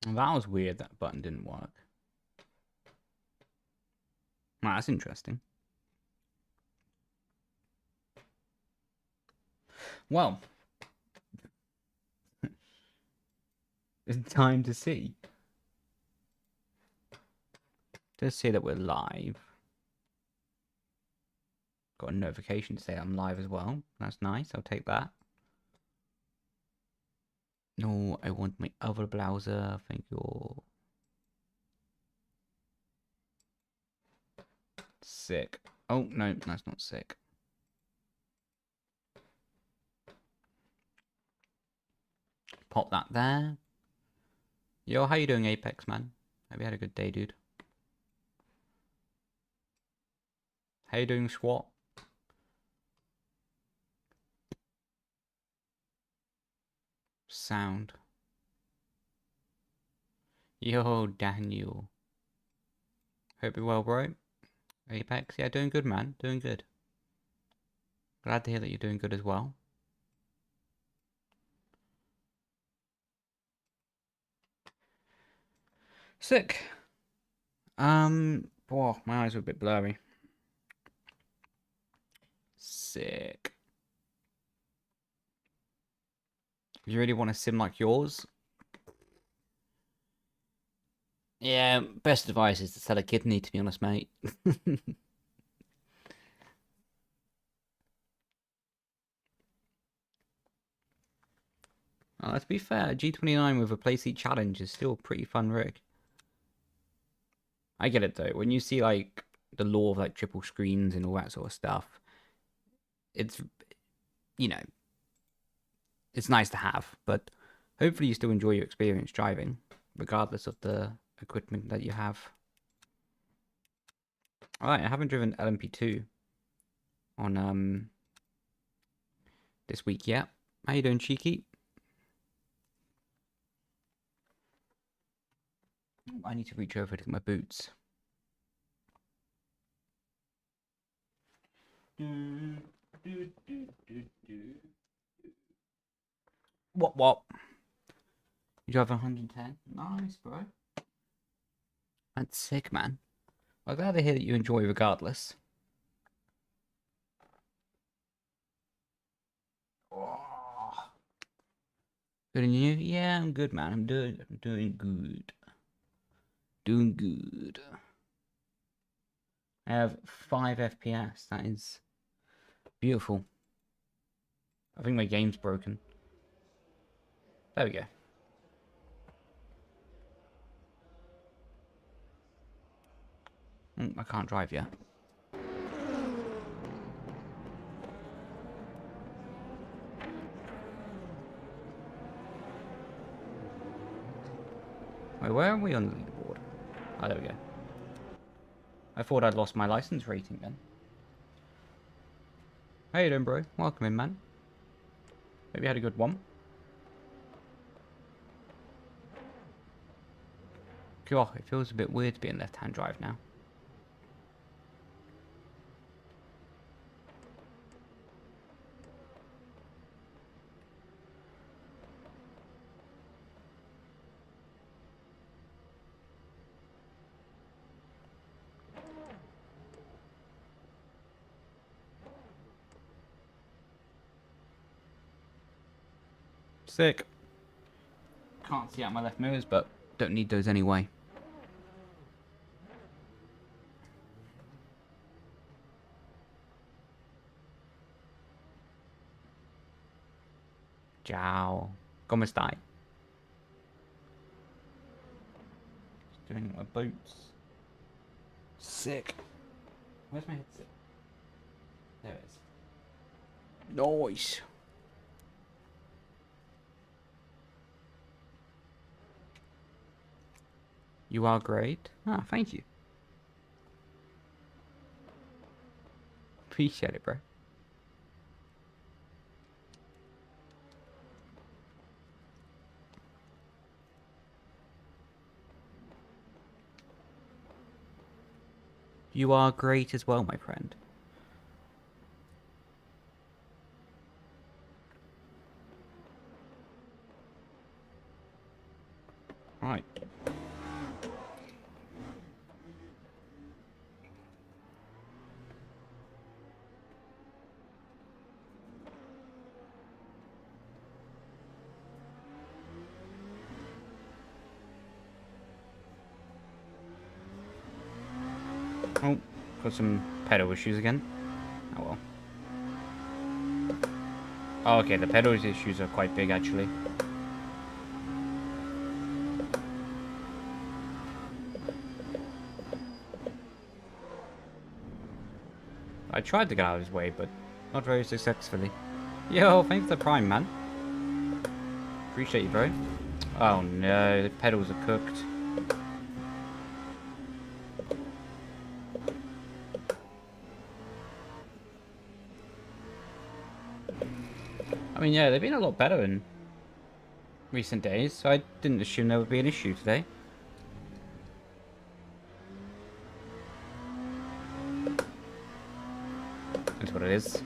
That was weird, that button didn't work. Well, that's interesting. Well, it's time to see. Just say that we're live. Got a notification to say I'm live as well. That's nice, I'll take that. No, I want my other browser, thank you. Sick. Oh, no, that's not sick. Pop that there. Yo, how you doing, Apex, man? Have you had a good day, dude? How you doing, SWAT? Sound. Yo, Daniel. Hope you're well, bro. Apex, yeah, doing good, man. Doing good. Glad to hear that you're doing good as well. Sick. Oh, my eyes are a bit blurry. Sick. You really want a sim like yours? Yeah, best advice is to sell a kidney, to be honest, mate. To be fair, G29 with a playseat challenge is still a pretty fun rig. I get it though. When you see like the law of like triple screens and all that sort of stuff, it's, you know, it's nice to have, but hopefully you still enjoy your experience driving, regardless of the equipment that you have. Alright, I haven't driven LMP2 on this week yet. How you doing, Cheeky? I need to reach over to get my boots. What? You drive 110? Nice, bro. That's sick, man. I'm glad to hear that you enjoy regardless. Oh. Good and you? Yeah, I'm good, man. I'm doing good. Doing good. I have 5 FPS. That is beautiful. I think my game's broken. There we go. I can't drive yet. Wait, where are we on the leaderboard? Oh, there we go. I thought I'd lost my license rating then. How you doing, bro? Welcome in, man. Hope you had a good one. God, it feels a bit weird to be in left-hand drive now. Sick. Can't see out my left mirrors, but don't need those anyway. Ciao. ¿Cómo estáis? Just doing my boots. Sick. Where's my headset? There it is. Nice. You are great. Ah, thank you. Appreciate it, bro. You are great as well, my friend. Alright, Right. Oh, got some pedal issues again. Oh well. Oh, okay, the pedal issues are quite big actually. I tried to get out of his way, but not very successfully. Yo, thanks for the prime, man. Appreciate you, bro. Oh no, the pedals are cooked. I mean, yeah, they've been a lot better in recent days, so I didn't assume there would be an issue today. That's what it is.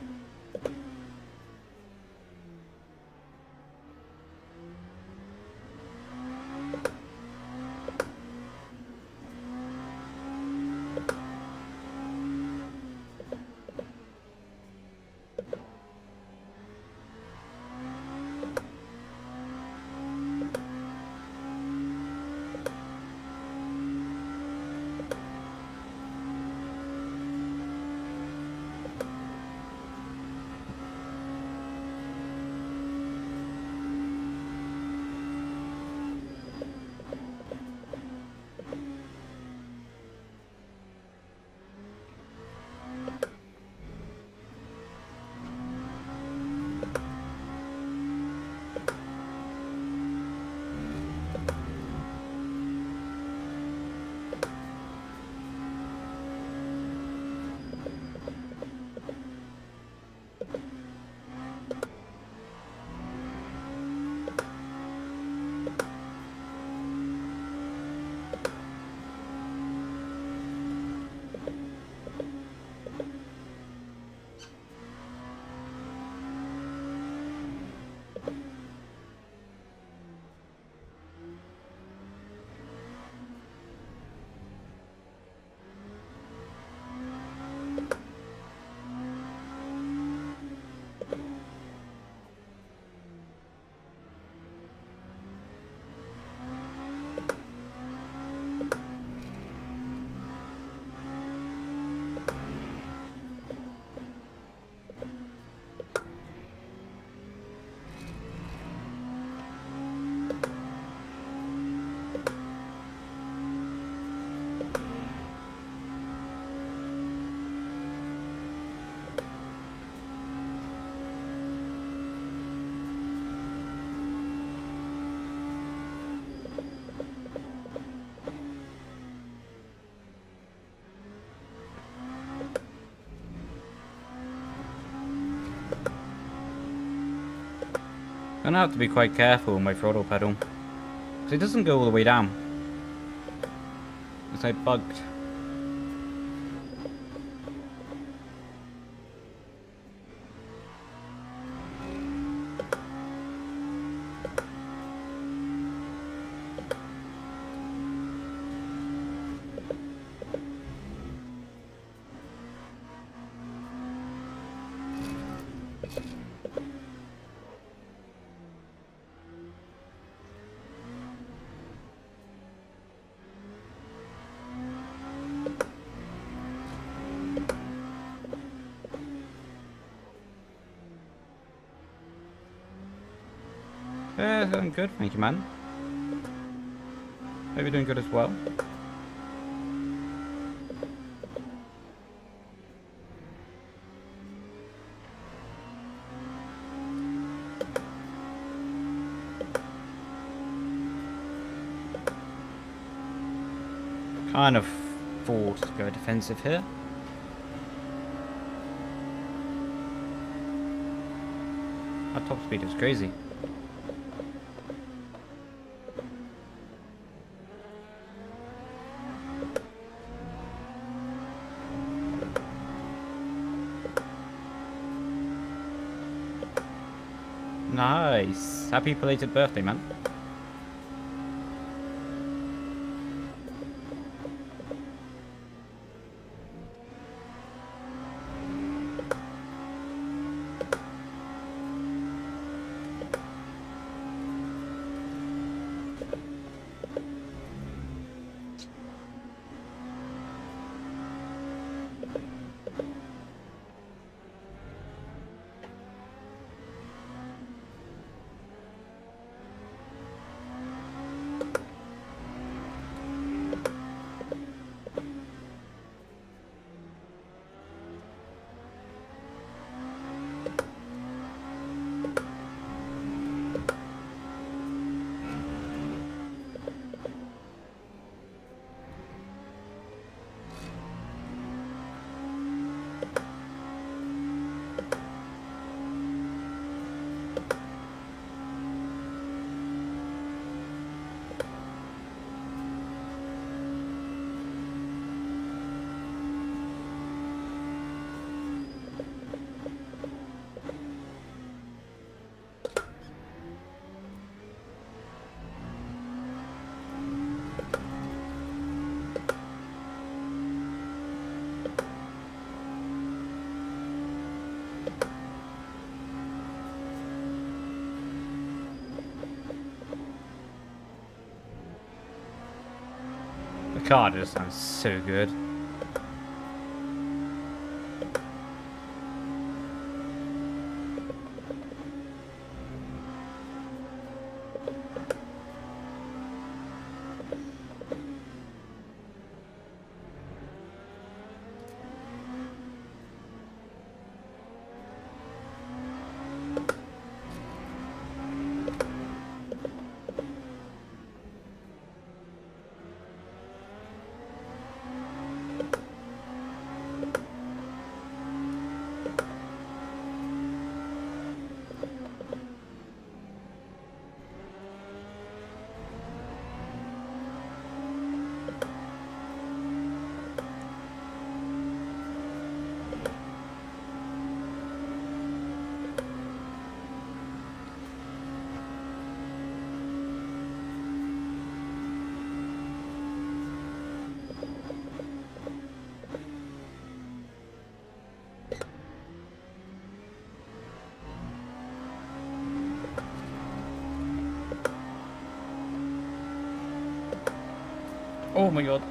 I'm gonna have to be quite careful with my throttle pedal, because it doesn't go all the way down. It's like bugged. Yeah, doing good, thank you, man. Hope you're doing good as well. Kind of forced to go defensive here. Our top speed is crazy. Nice. Happy belated birthday, man. The car just sounds so good. Oh my god.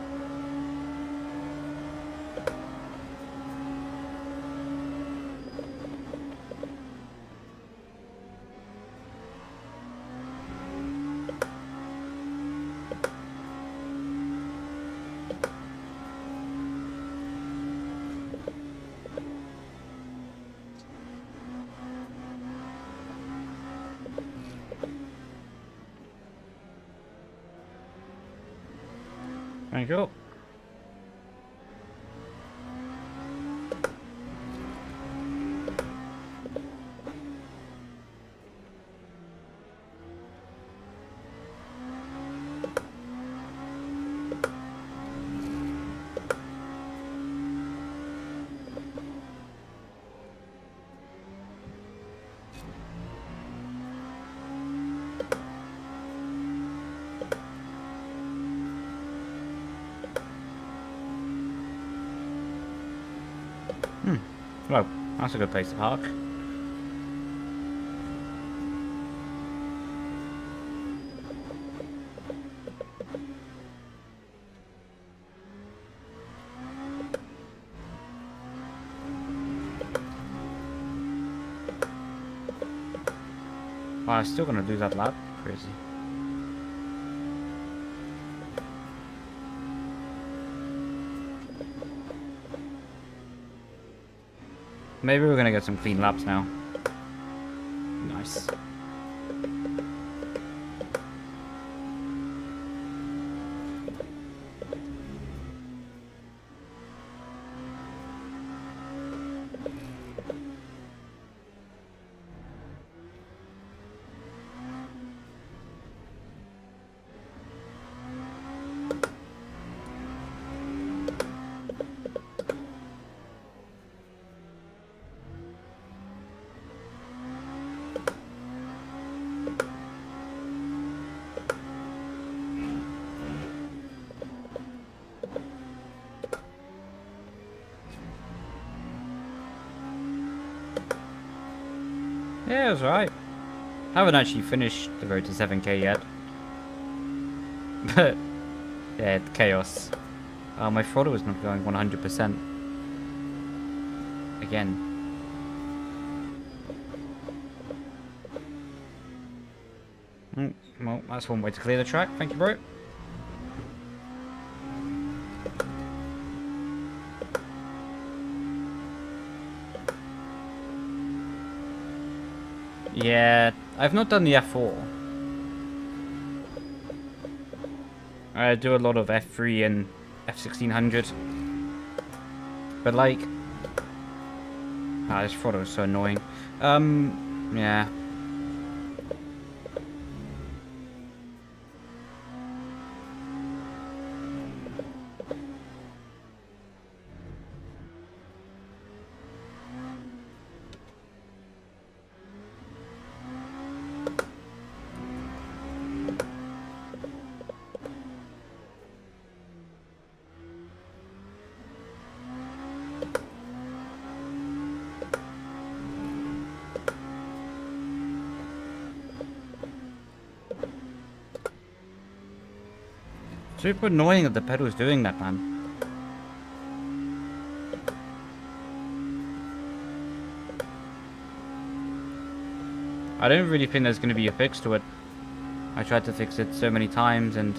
There you go. Well, that's a good place to park. Well, I'm still gonna do that lap. Crazy. Maybe we're gonna get some clean laps now. Nice. Yeah, it was right. I haven't actually finished the road to 7k yet. But, yeah, chaos. My throttle is not going 100%. again. Well, that's one way to clear the track. Thank you, bro. Yeah, I've not done the F4. I do a lot of F3 and F1600. But like... this throttle is so annoying. Yeah. Super annoying that the pedal is doing that, man. I don't really think there's going to be a fix to it. I tried to fix it so many times and...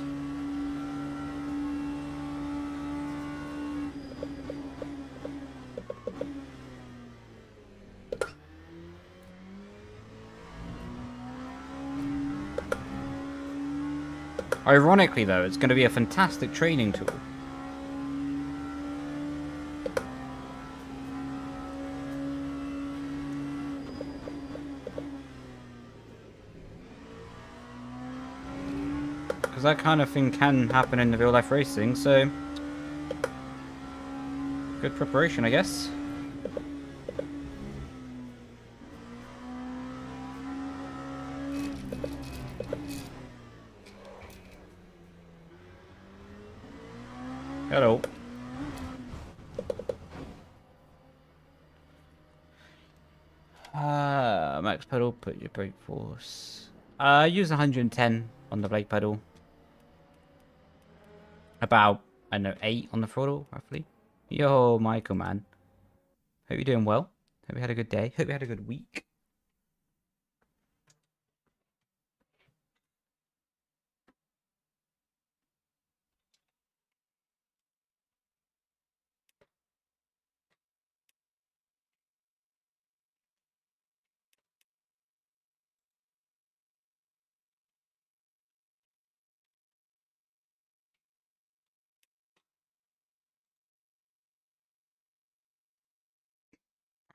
Ironically, though, it's going to be a fantastic training tool. Because that kind of thing can happen in the real-life racing, so... Good preparation, I guess. Hello. Max pedal, put your brake force. Use 110 on the brake pedal. About, I don't know, 8 on the throttle, roughly. Yo, Michael, man. Hope you're doing well. Hope you had a good day. Hope you had a good week.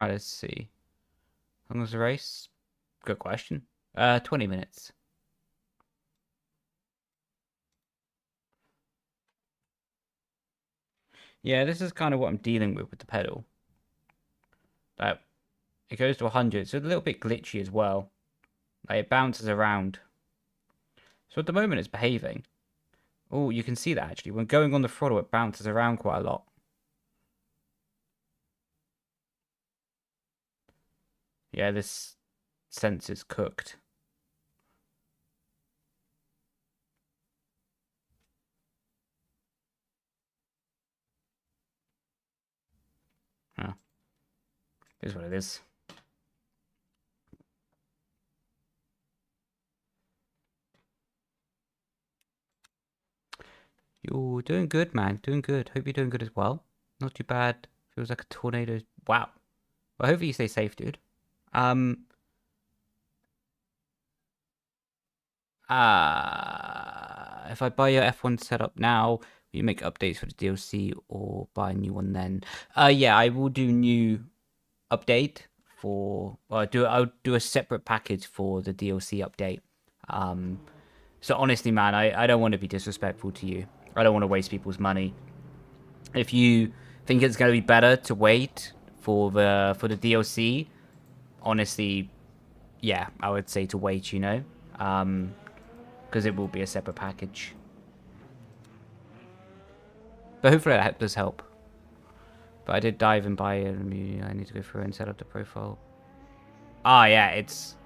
Alright, let's see. How long was the race? Good question. 20 minutes. Yeah, this is kind of what I'm dealing with the pedal. Like, it goes to 100. It's a little bit glitchy as well. Like, it bounces around. So at the moment, it's behaving. Oh, you can see that actually. When going on the throttle, it bounces around quite a lot. Yeah, this sensor's cooked. Huh. Is what it is. You're doing good, man. Doing good. Hope you're doing good as well. Not too bad. Feels like a tornado. Wow. Well, hopefully you stay safe, dude. If I buy your F1 setup now, will you make updates for the DLC or buy a new one then? Yeah, I will do new update for. Well, I'll do a separate package for the DLC update. So honestly, man, I don't want to be disrespectful to you. I don't want to waste people's money. If you think it's going to be better to wait for the DLC, honestly, yeah, I would say to wait. You know, because it will be a separate package. But hopefully that does help. But I did dive and buy it. I need to go through and set up the profile. Ah, yeah, it's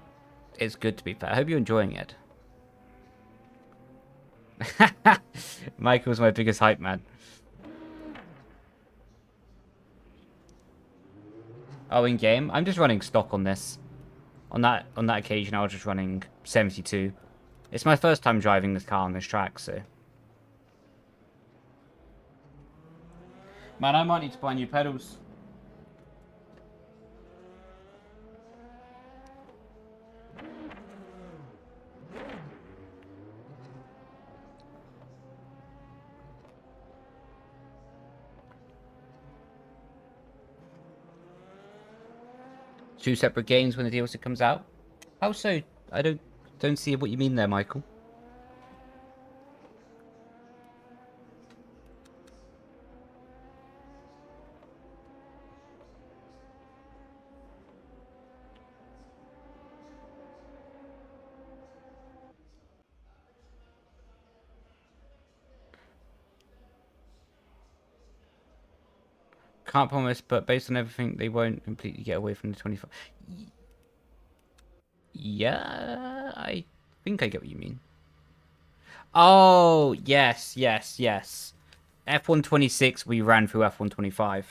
good to be fair. I hope you're enjoying it. Michael's my biggest hype man. Oh, in game, I'm just running stock on this. On that occasion, I was just running 72. It's my first time driving this car on this track, so. Man, I might need to buy new pedals. Two separate games when the DLC comes out? How so? I don't see what you mean there, Michael. Can't promise, but based on everything, they won't completely get away from the 25. Yeah, I think I get what you mean. Oh, yes, yes, yes. F126, we ran through F125.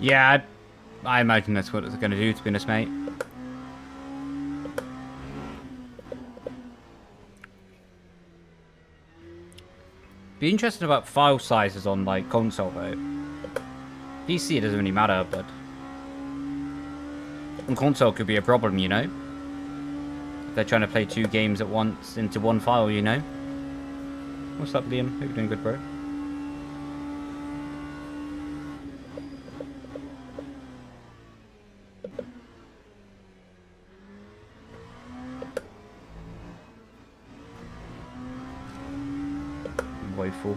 Yeah, I imagine that's what it's going to do, to be honest, mate. Be interesting about file sizes on, like, console, though. PC, it doesn't really matter, but... on console could be a problem, you know? If they're trying to play 2 games at once into one file, you know? What's up, Liam? Hope you're doing good, bro. Woeful.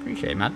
Appreciate it, man.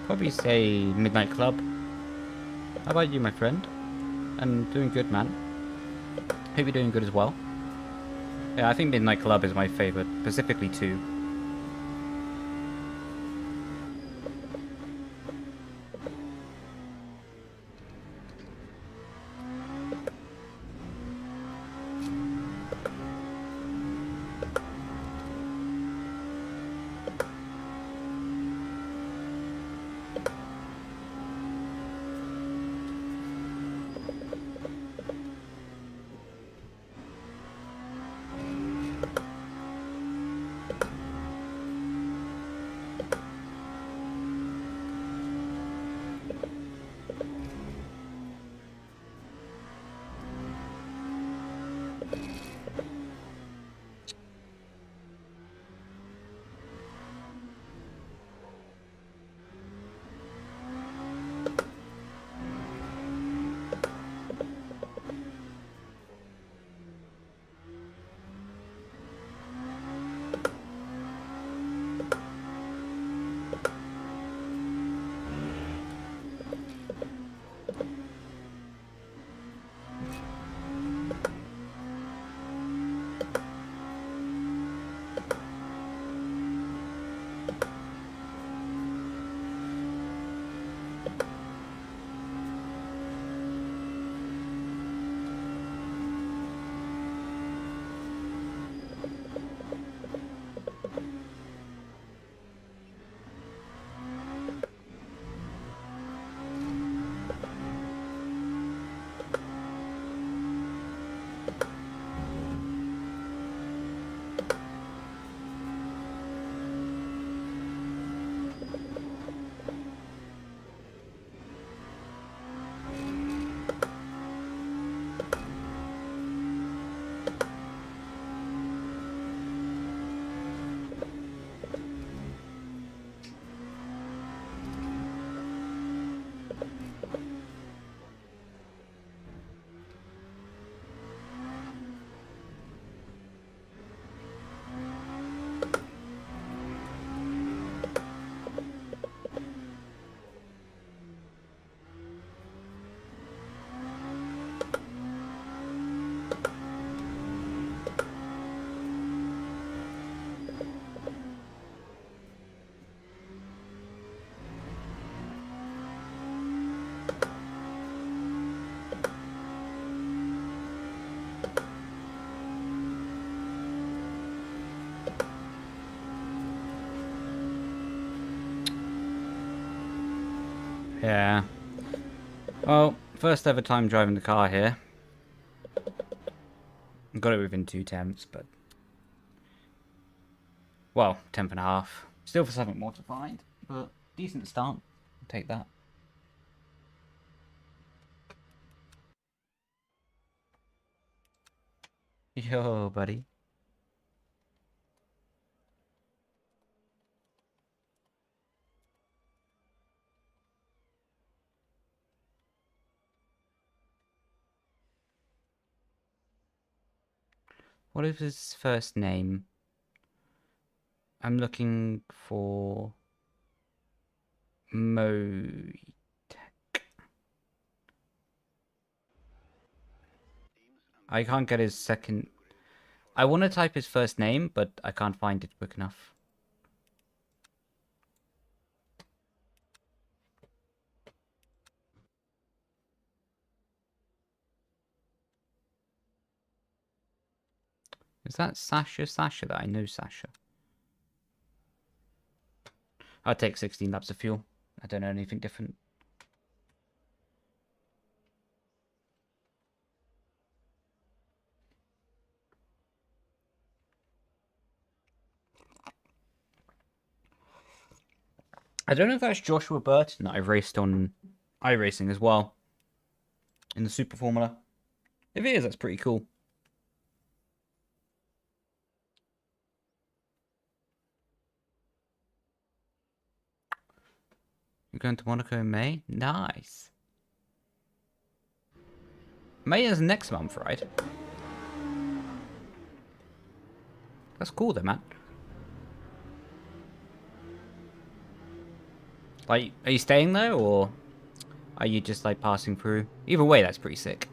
Probably say Midnight Club. How about you, my friend? And doing good, man. Hope you're doing good as well. Yeah, I think Midnight Club is my favorite, specifically 2. Yeah. Well, first ever time driving the car here. Got it within 2 attempts, but... Well, 10th and a half. Still for something more to find, but decent start. I'll take that. Yo, buddy. What is his first name? I'm looking for... Mo... I can't get his second... I want to type his first name, but I can't find it quick enough. Is that Sasha? Sasha that I know Sasha. I'll take 16 laps of fuel. I don't know anything different. I don't know if that's Joshua Burton that I've raced on iRacing as well. In the Super Formula. If it is, that's pretty cool. You're going to Monaco in May? Nice. May is next month, right? That's cool though, man. Like, are you staying there, or are you just, like, passing through? Either way, that's pretty sick.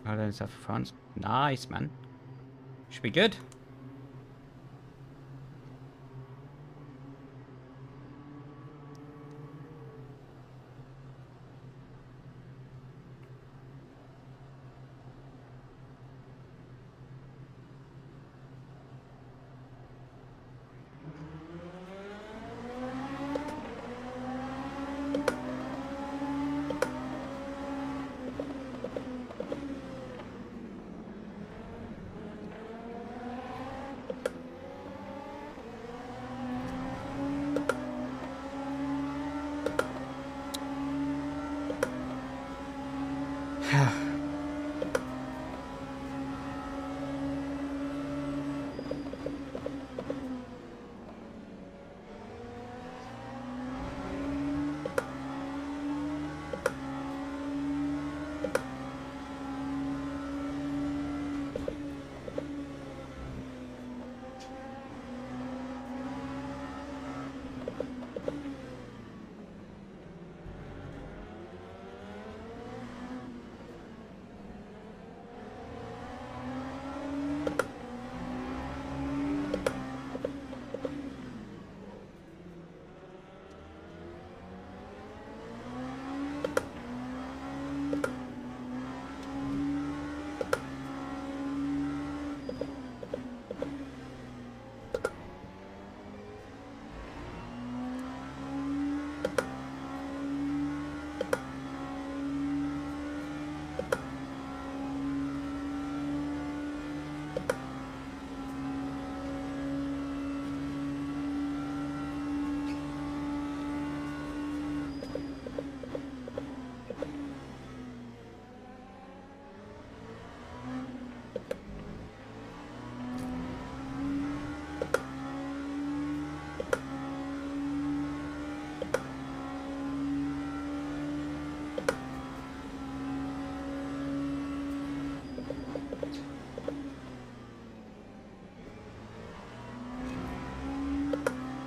Ireland, South France. Nice, man. Should be good.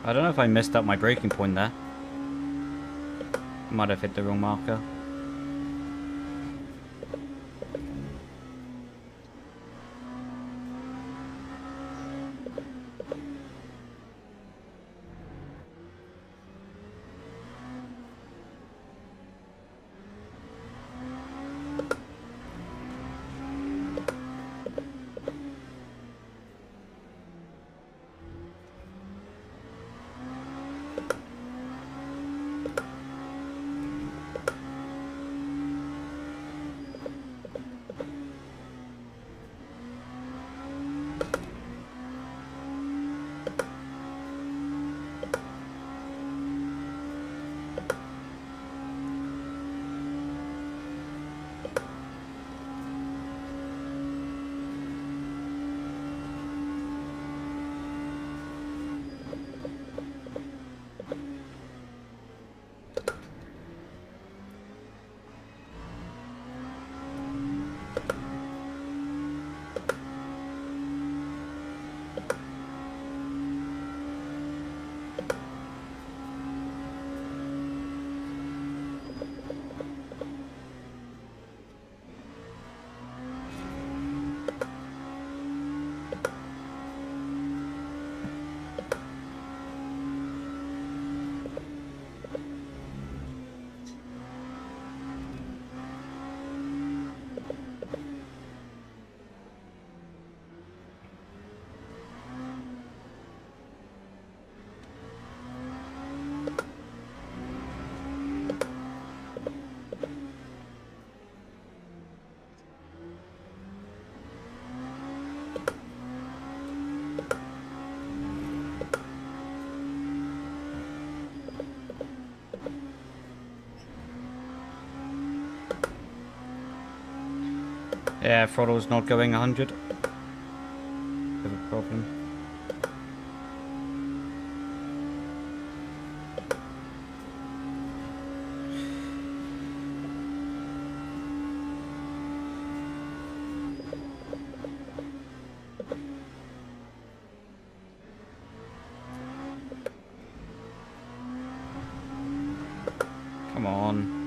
I don't know if I messed up my braking point there. Might have hit the wrong marker. Yeah, throttle's not going 100. Bit of a problem. Come on.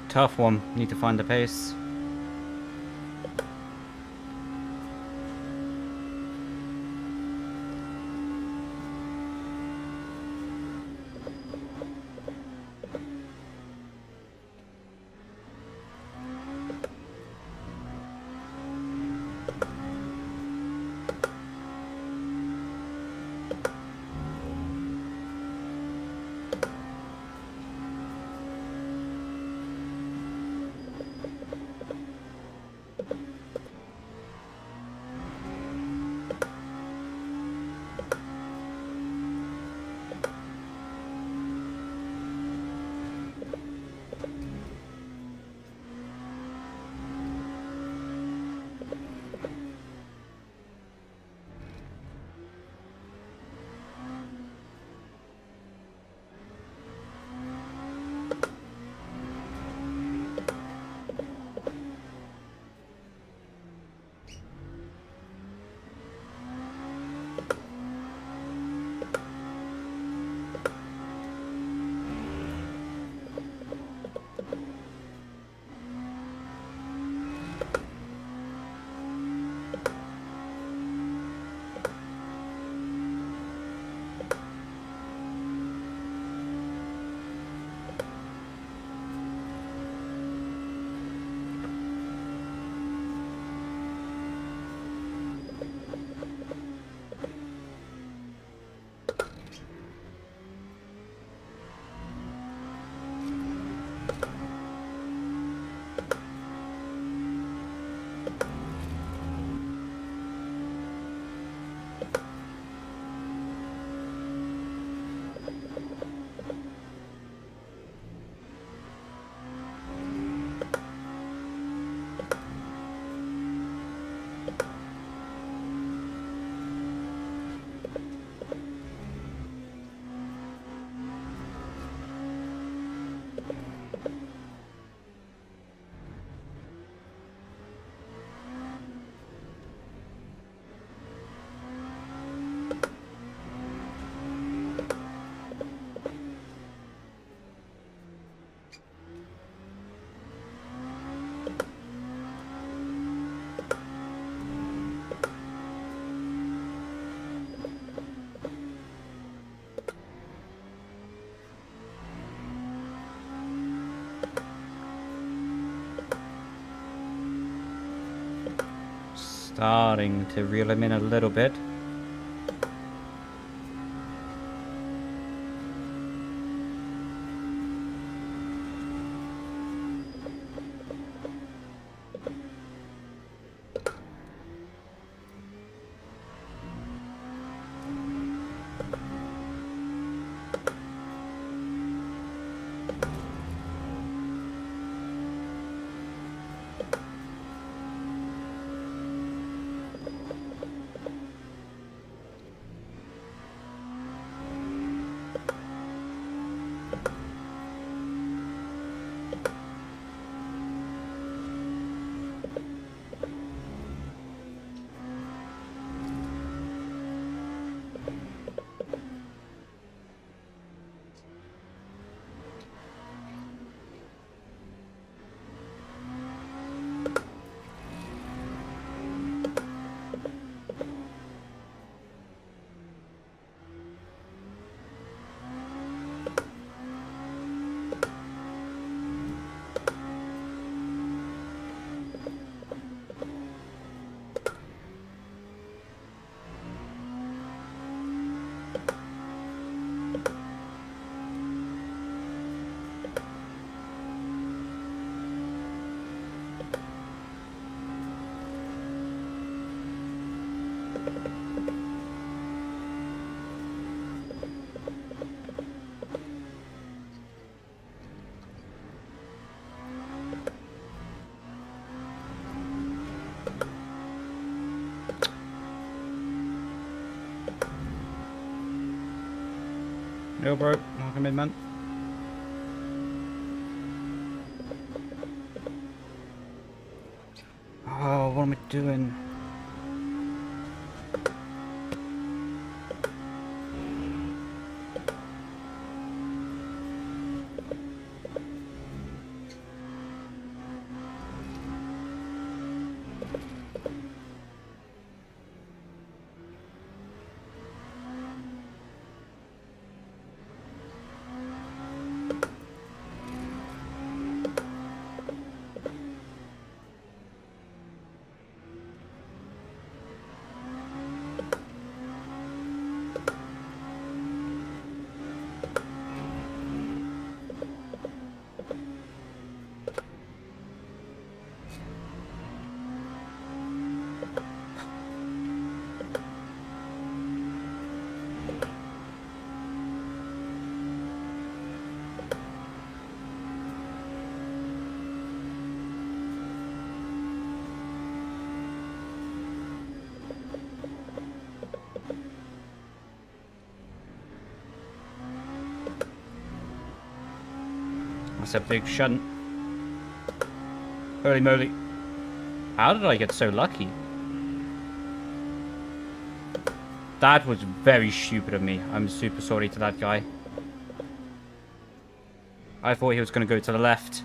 Tough one. Need to find the pace. Starting to reel him in a little bit. Yo, bro. Welcome in, man. Oh, what am I doing? That's a big shunt. Holy moly. How did I get so lucky? That was very stupid of me. I'm super sorry to that guy. I thought he was going to go to the left.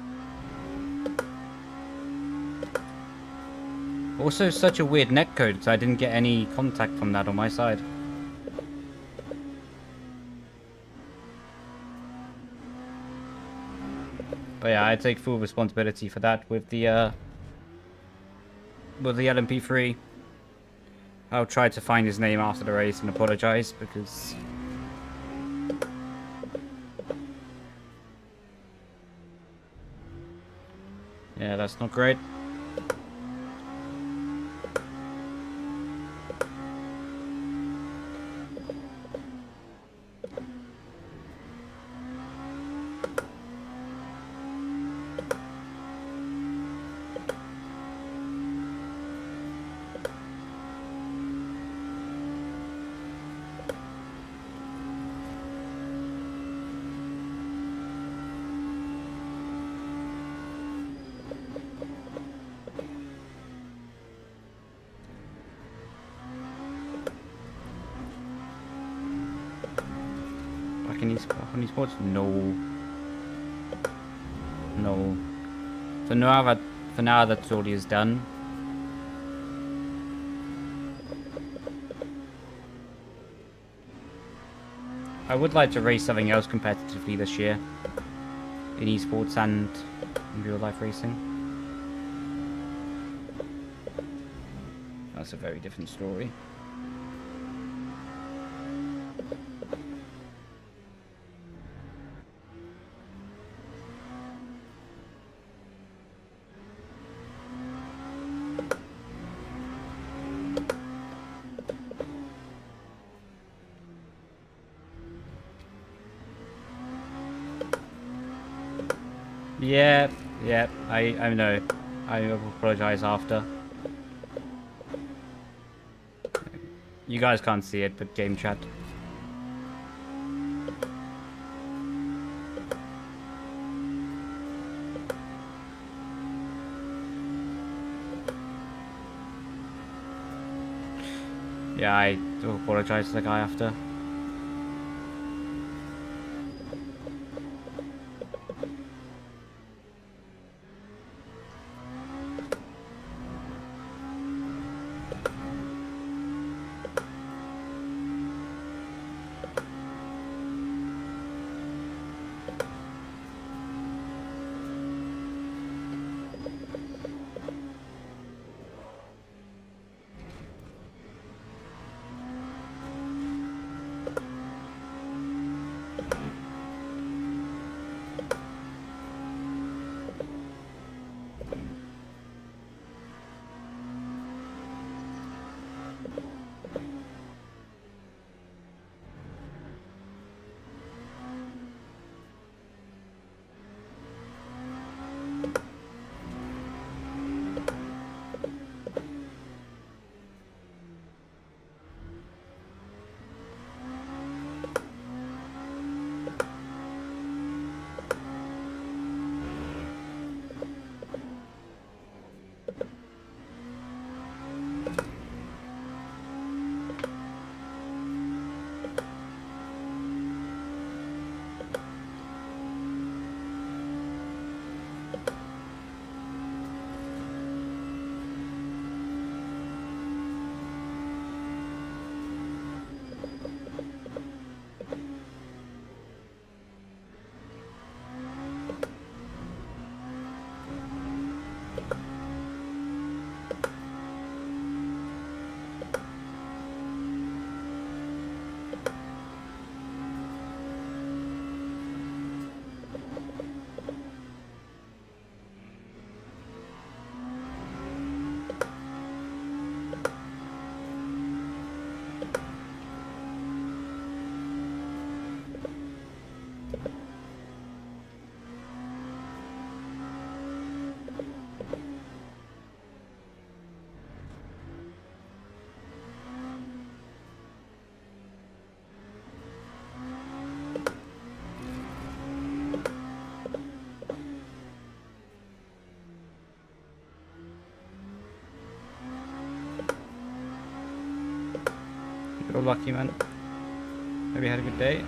Also, such a weird netcode because I didn't get any contact from that on my side. But yeah, I take full responsibility for that with the LMP3. I'll try to find his name after the race and apologize because yeah, that's not great. Can he sports? No. No. For now that's all he has done. I would like to race something else competitively this year. In esports and in real life racing. That's that's a very different story. Yeah, I know. I apologize after. You guys can't see it, but game chat. Yeah, I do apologize to the guy after. You're lucky, man. Hope you had a good day.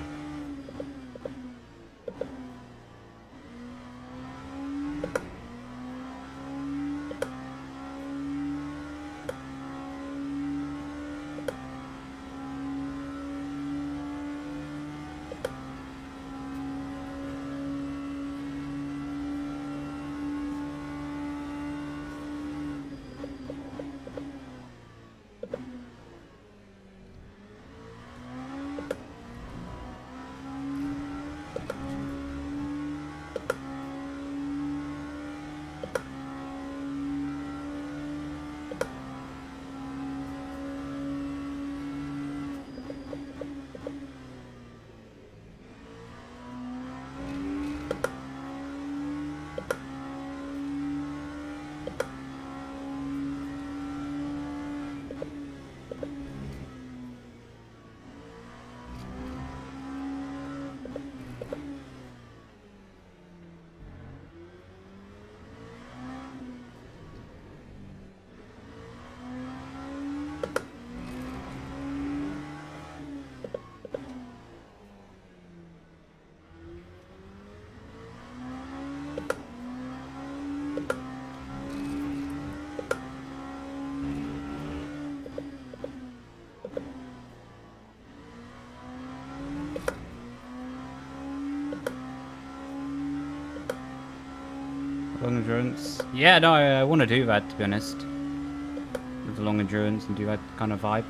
Long endurance. Yeah, no, I want to do that, to be honest. With long endurance and do that kind of vibe.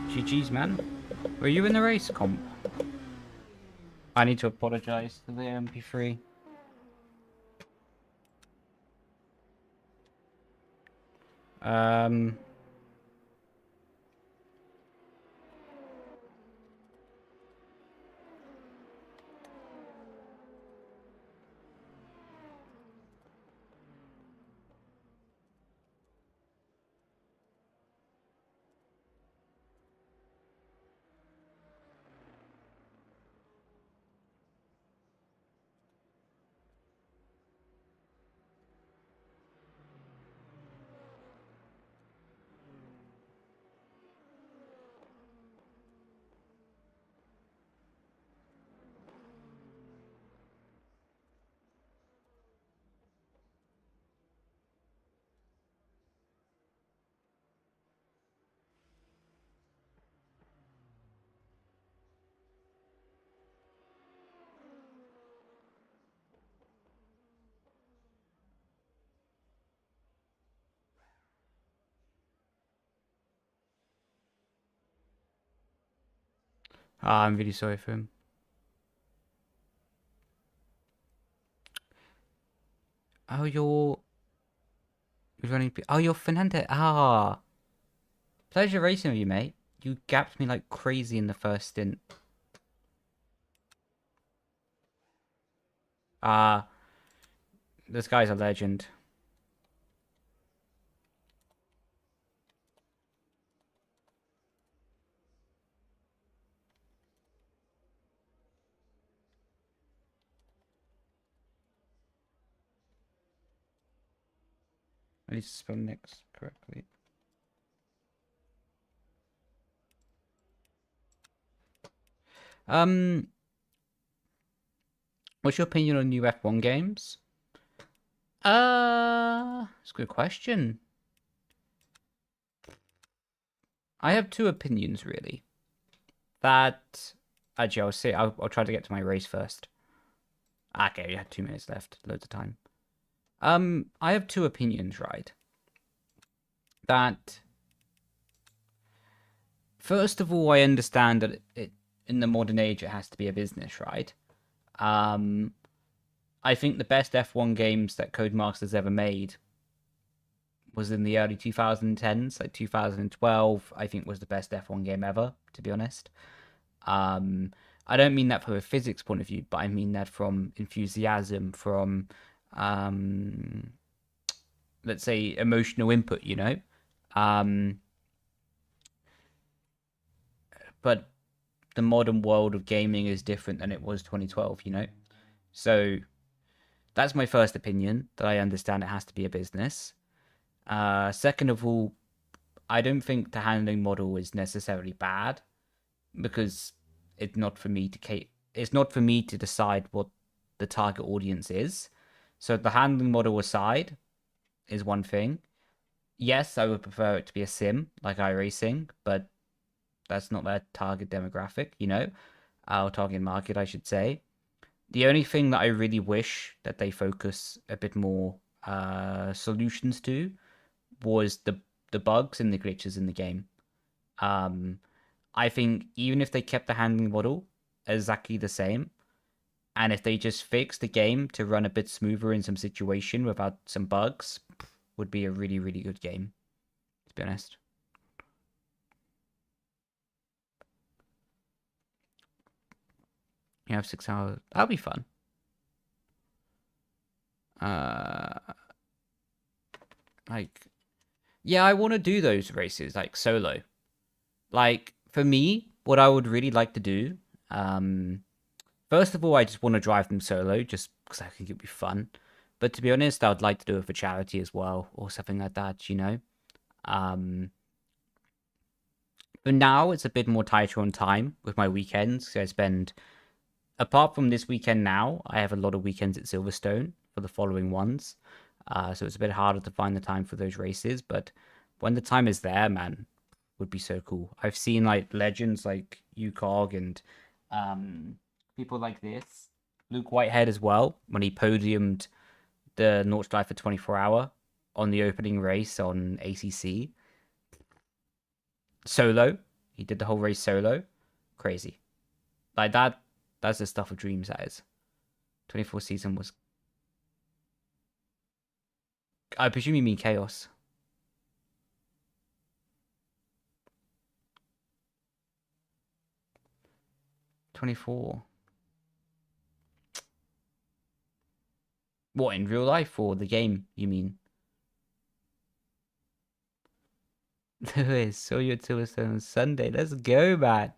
GG's, man. Were you in the race comp? I need to apologize to the MP3. I'm really sorry for him. Oh, you're running. Oh, you're Fernando. Ah, pleasure racing with you, mate. You gapped me like crazy in the first stint. This guy's a legend. I need to spell next correctly. What's your opinion on new F1 games? It's a good question. I have two opinions, really. Actually, I'll try to get to my race first. Okay, we had 2 minutes left. Loads of time. I have two opinions, right? That, first of all, I understand that in the modern age, it has to be a business, right? I think the best F1 games that Codemasters ever made was in the early 2010s, like 2012, I think was the best F1 game ever, to be honest. I don't mean that from a physics point of view, but I mean that from enthusiasm, from, let's say, emotional input, you know? But the modern world of gaming is different than it was 2012, you know? So that's my first opinion, that I understand it has to be a business. Second of all, I don't think the handling model is necessarily bad, because it's not for me to decide what the target audience is. So the handling model aside is one thing. Yes, I would prefer it to be a sim like iRacing, but that's not their target demographic, you know, our target market, I should say. The only thing that I really wish that they focus a bit more solutions to was the bugs and the glitches in the game. I think even if they kept the handling model exactly the same, and if they just fixed the game to run a bit smoother in some situation without some bugs, would be a really, really good game, to be honest. You have 6 hours. That'll be fun. Like, yeah, I want to do those races, like, solo. Like, for me, what I would really like to do, first of all, I just want to drive them solo, just because I think it'd be fun. But to be honest, I would like to do it for charity as well, or something like that, you know? But now it's a bit more tighter on time with my weekends. So I spend, apart from this weekend now, I have a lot of weekends at Silverstone for the following ones. So it's a bit harder to find the time for those races. But when the time is there, man, would be so cool. I've seen like legends like UCOG and people like this. Luke Whitehead as well, when he podiumed the Nordschleife 24 hour on the opening race on ACC. Solo. He did the whole race solo. Crazy. Like that's the stuff of dreams, that is. 24 season was... I presume you mean Chaos. '24. What, in real life or the game, you mean? Lewis, saw you at Silverstone on Sunday. Let's go, man.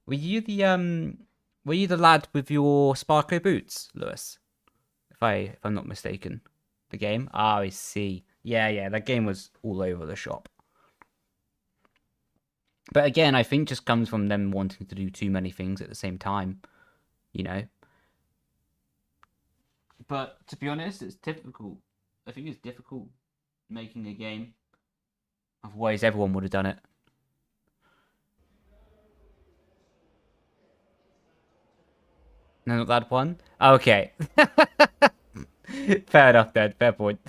Were you the lad with your Sparco boots, Lewis? If I'm not mistaken. The game? Ah, I see. Yeah, that game was all over the shop. But again, I think just comes from them wanting to do too many things at the same time, you know. But to be honest, it's difficult. I think it's difficult making a game. Otherwise, everyone would have done it. No, not that one? Okay. Fair enough then. Fair point.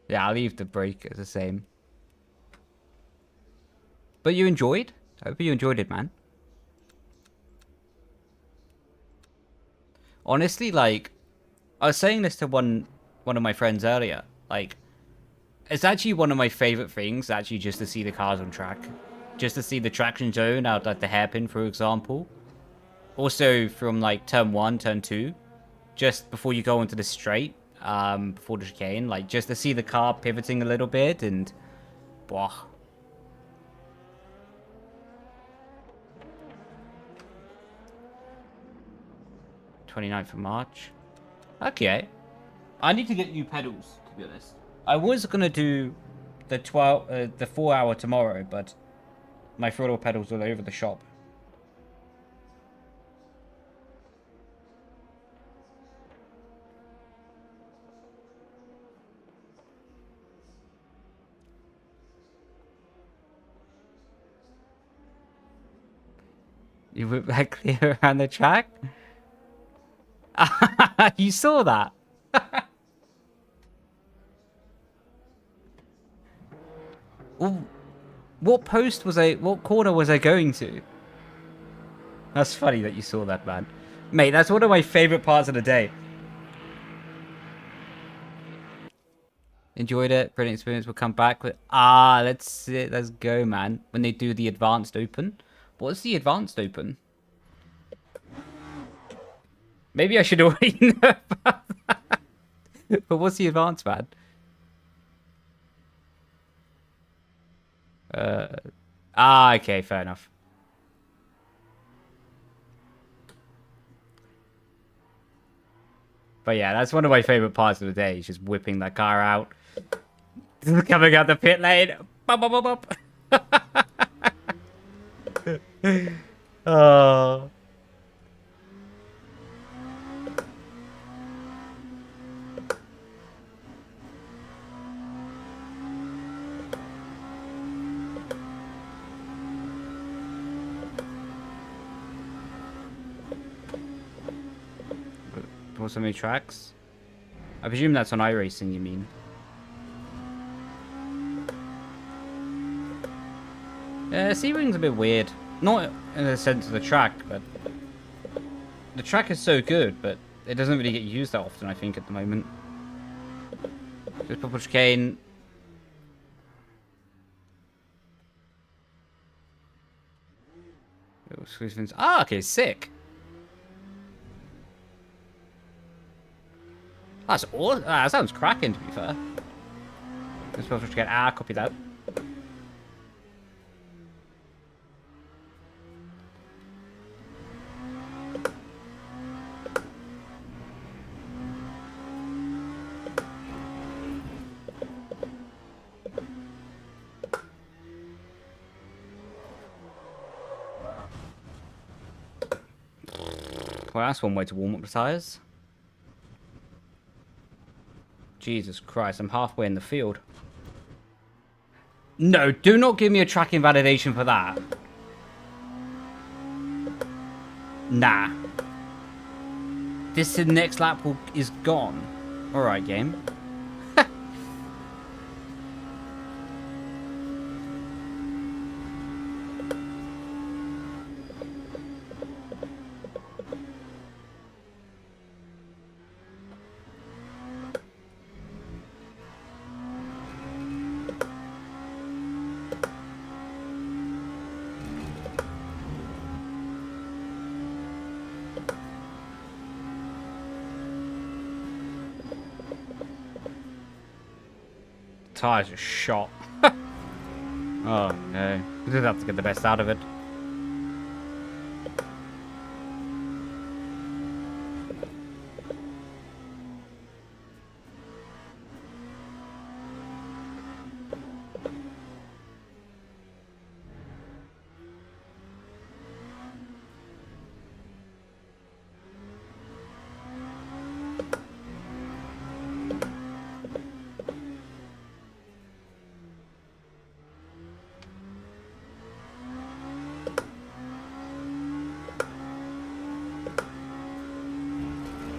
Yeah, I'll leave the break as the same. But you enjoyed? I hope you enjoyed it, man. Honestly, like, I was saying this to one of my friends earlier. Like, it's actually one of my favorite things, actually, just to see the cars on track. Just to see the traction zone out at the hairpin, for example. Also from, like, turn 1, turn 2. Just before you go into the straight. Before the chicane, like just to see the car pivoting a little bit and blah. 29th of March. Okay. I need to get new pedals, to be honest. I was gonna do the 4-hour tomorrow, but my throttle pedals all over the shop. You went back clear around the track? You saw that? Well, what corner was I going to? That's funny that you saw that, man. Mate, that's one of my favorite parts of the day. Enjoyed it. Brilliant experience. We'll come back with... let's go, man. When they do the advanced open. What's the advanced open? Maybe I should already know about that. But what's the advanced, man? Okay, fair enough. But yeah, that's one of my favorite parts of the day. Is just whipping that car out. Coming out the pit lane. Oh. So many tracks? I presume that's on iRacing, you mean? C-Wing's a bit weird. Not in the sense of the track, but... The track is so good, but it doesn't really get used that often, I think, at the moment. Just purple chicane. Okay, sick. That's awesome. That sounds cracking, to be fair. Just purple chicane. Copy that. Well, that's one way to warm up the tyres. Jesus Christ, I'm halfway in the field. No, do not give me a tracking validation for that. Nah. This next lap is gone. Alright, game. Tires are shot. Oh no. We just have to get the best out of it.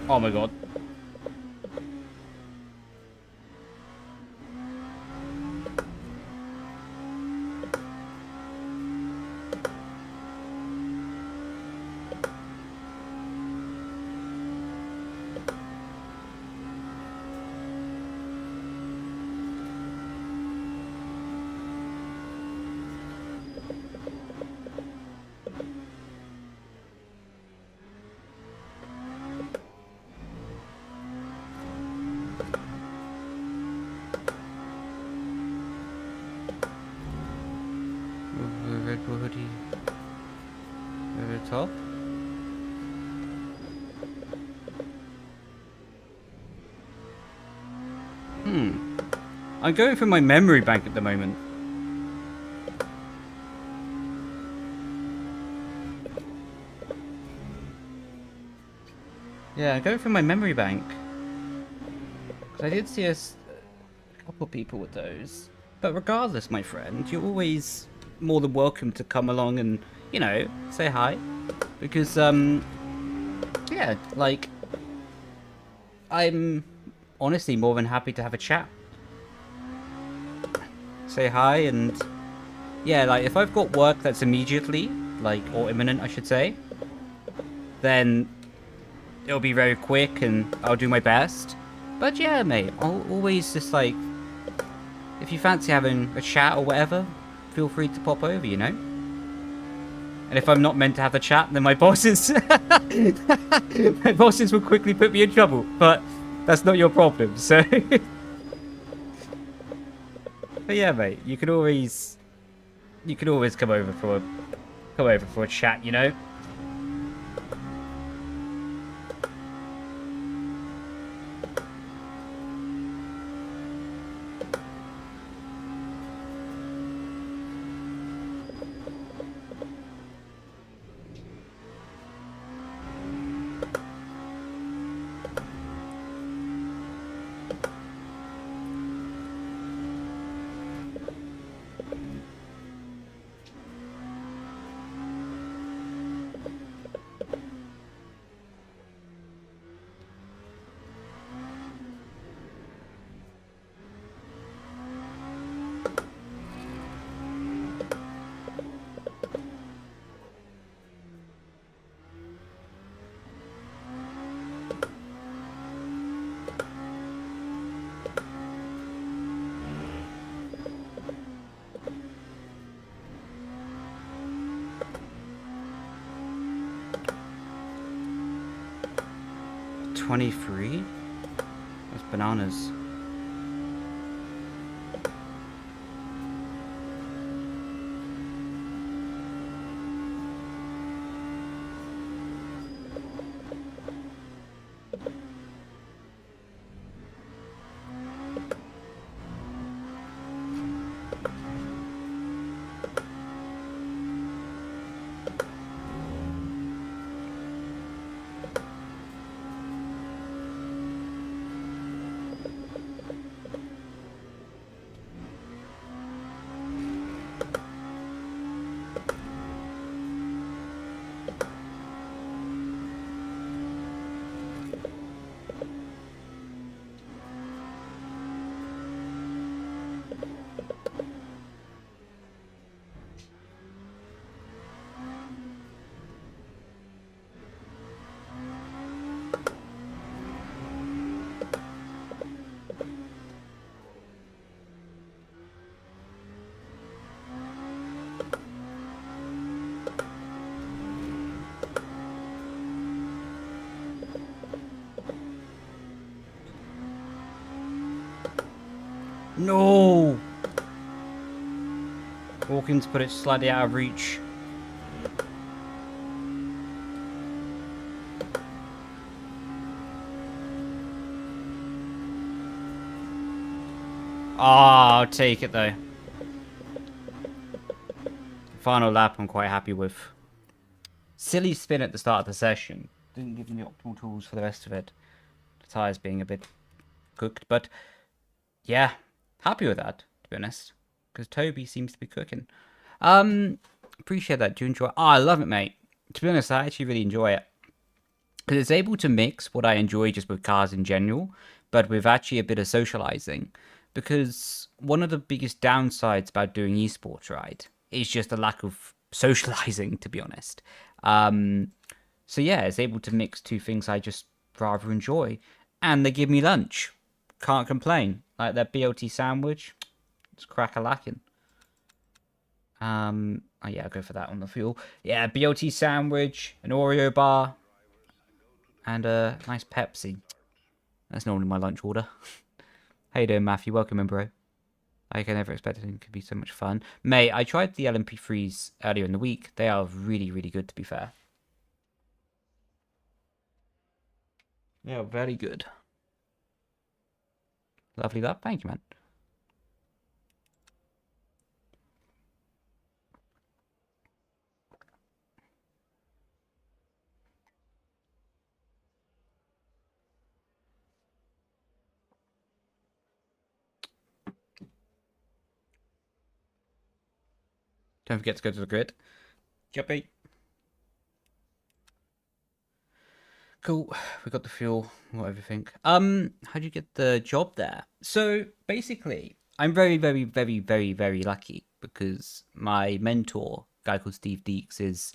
Oh my god. Hoodie over the top. I'm going through my memory bank at the moment. Yeah, I'm going through my memory bank. Because I did see a couple people with those. But regardless, my friend, you're always more than welcome to come along and, you know, say hi. Because, yeah, like, I'm honestly more than happy to have a chat. Say hi, and yeah, like, if I've got work that's immediately, like, or imminent, I should say, then it'll be very quick and I'll do my best. But yeah, mate, I'll always just, like, if you fancy having a chat or whatever, feel free to pop over, you know? And if I'm not meant to have a chat, then my bosses my bosses will quickly put me in trouble. But that's not your problem, so but yeah, mate, you can always come over for a chat, you know? $23? That's bananas. No! Hawkins put it slightly out of reach. Ah, I'll take it though. Final lap I'm quite happy with. Silly spin at the start of the session. Didn't give me the optimal tools for the rest of it. The tyres being a bit cooked, but yeah, happy with that, to be honest. Because Toby seems to be cooking. Appreciate that. Do you enjoy it? Oh, I love it, mate. To be honest, I actually really enjoy it. Because it's able to mix what I enjoy just with cars in general, but with actually a bit of socializing. Because one of the biggest downsides about doing esports, right, is just the lack of socializing, to be honest. So yeah, it's able to mix two things I just rather enjoy. And they give me lunch. Can't complain. Like that BLT sandwich, it's crack-a-lacking. Oh yeah, I'll go for that on the fuel. Yeah, BLT sandwich, an Oreo bar, and a nice Pepsi. That's normally my lunch order. How you doing, Matthew? Welcome in, bro. I never expected it could be so much fun. Mate, I tried the LMP3s earlier in the week. They are really, really good, to be fair. They are very good. Lovely that. Thank you, man. Don't forget to go to the grid. Jumpy. Cool. We got the fuel, got everything. How'd you get the job there? So basically, I'm very, very, very, very, very lucky because my mentor, a guy called Steve Deeks, is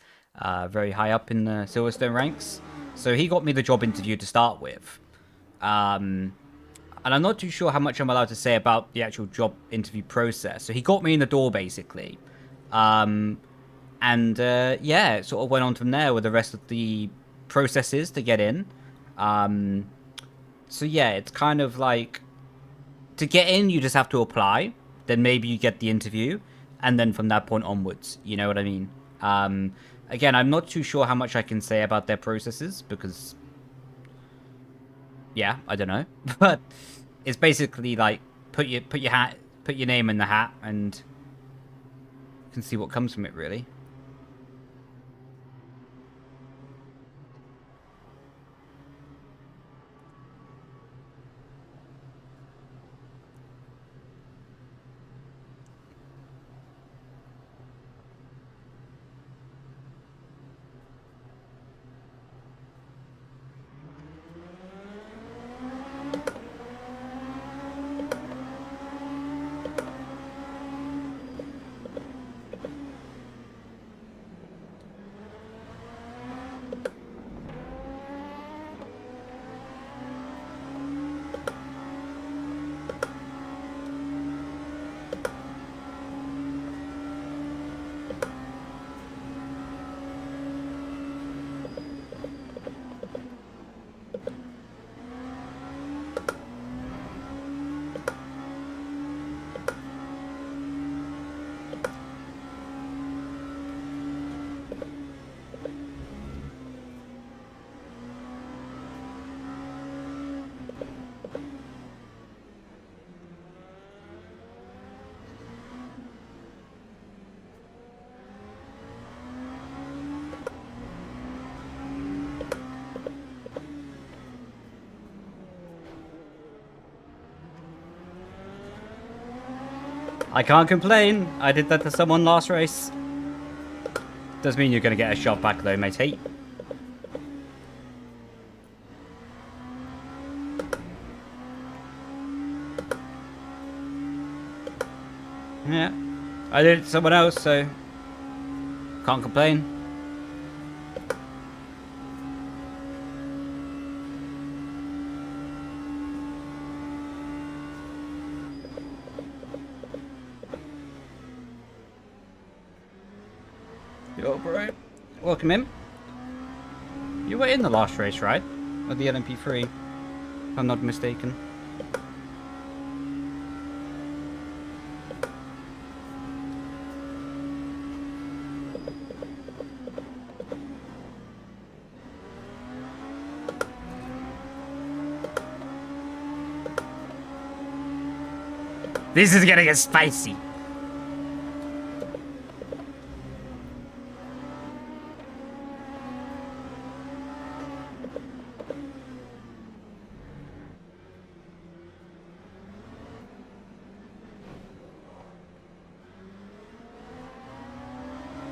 very high up in the Silverstone ranks. So he got me the job interview to start with. And I'm not too sure how much I'm allowed to say about the actual job interview process. So he got me in the door, basically. Yeah, it sort of went on from there with the rest of the processes to get in. So yeah, it's kind of like, to get in, you just have to apply. Then maybe you get the interview. And then from that point onwards, you know what I mean? Again, I'm not too sure how much I can say about their processes because... yeah, I don't know. But it's basically like put your name in the hat and you can see what comes from it, really. I can't complain. I did that to someone last race. Does mean you're going to get a shot back though, matey. Yeah. I did it to someone else, so can't complain. Yo, bro. Welcome in. You were in the last race, right? Of the LMP3, if I'm not mistaken. This is gonna get spicy.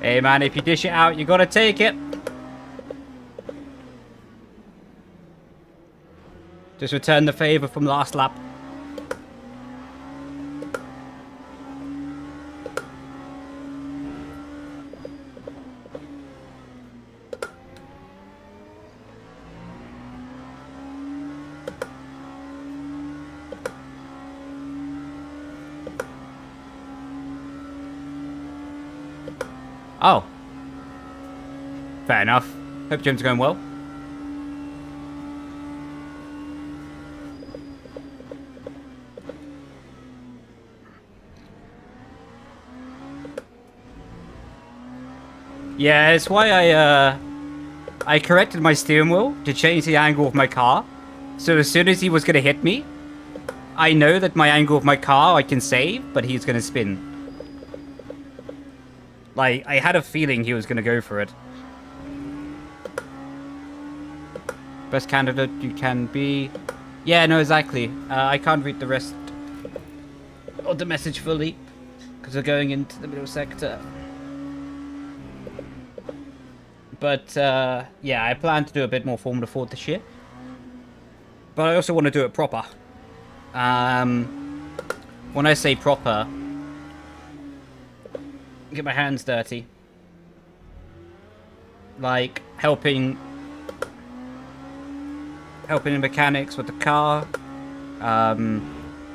Hey man, if you dish it out, you gotta take it. Just return the favor from last lap. Oh. Fair enough. Hope gym's going well. Yeah, it's why I corrected my steering wheel to change the angle of my car. So as soon as he was gonna hit me, I know that my angle of my car I can save, but he's gonna spin. Like, I had a feeling he was going to go for it. Best candidate you can be. Yeah, no, exactly. I can't read the rest of the message fully, because we're going into the middle sector. But, yeah, I plan to do a bit more Formula 4 this year. But I also want to do it proper. When I say proper... get my hands dirty. Like helping the mechanics with the car,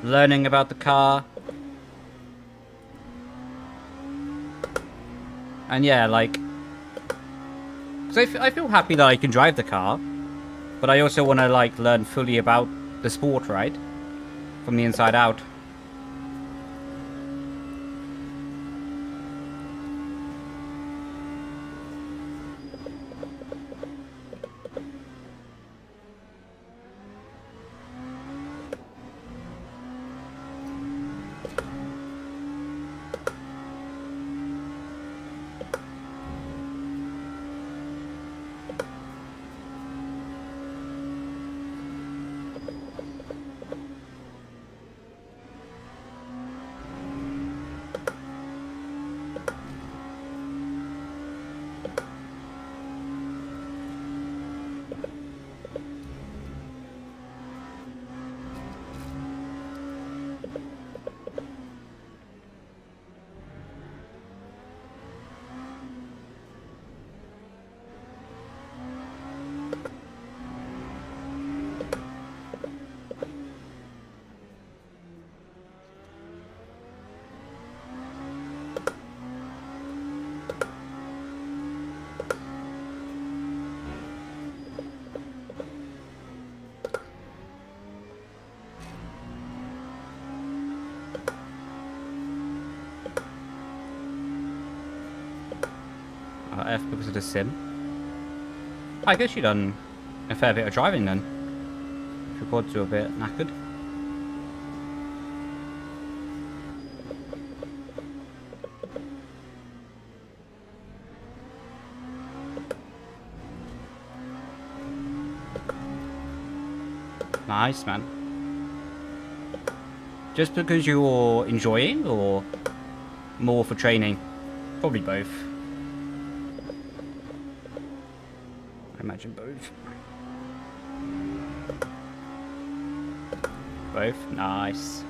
learning about the car, and yeah, like, because I feel happy that I can drive the car, but I also want to like learn fully about the sport, right, from the inside out. F because of the sim. I guess you done a fair bit of driving then. If you're bored to a bit knackered. Nice, man. Just because you're enjoying, or more for training? Probably both. I imagine both. Both? Nice.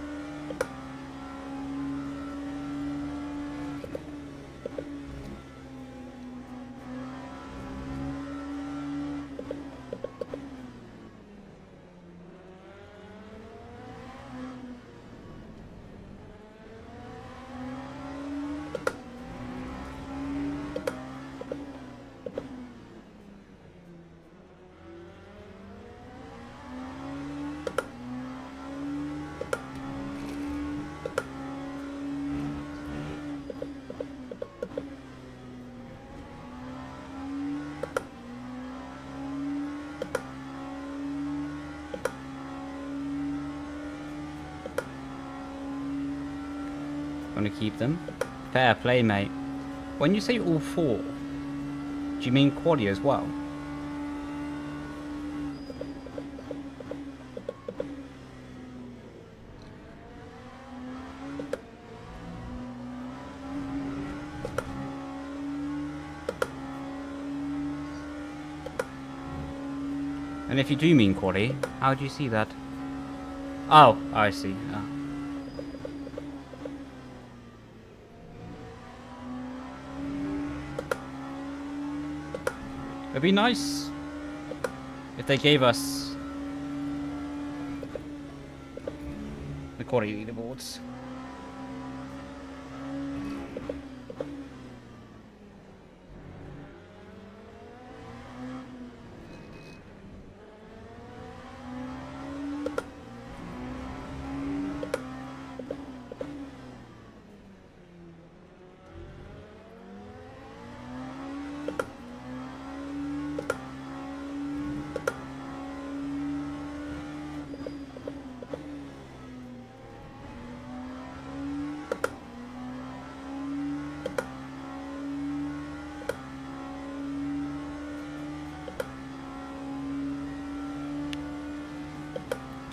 Gonna keep them. Fair play, mate. When you say all 4, do you mean quaddy as well? And if you do mean quaddy, how do you see that? Oh, I see. Oh. It'd be nice if they gave us the quaddy leaderboards.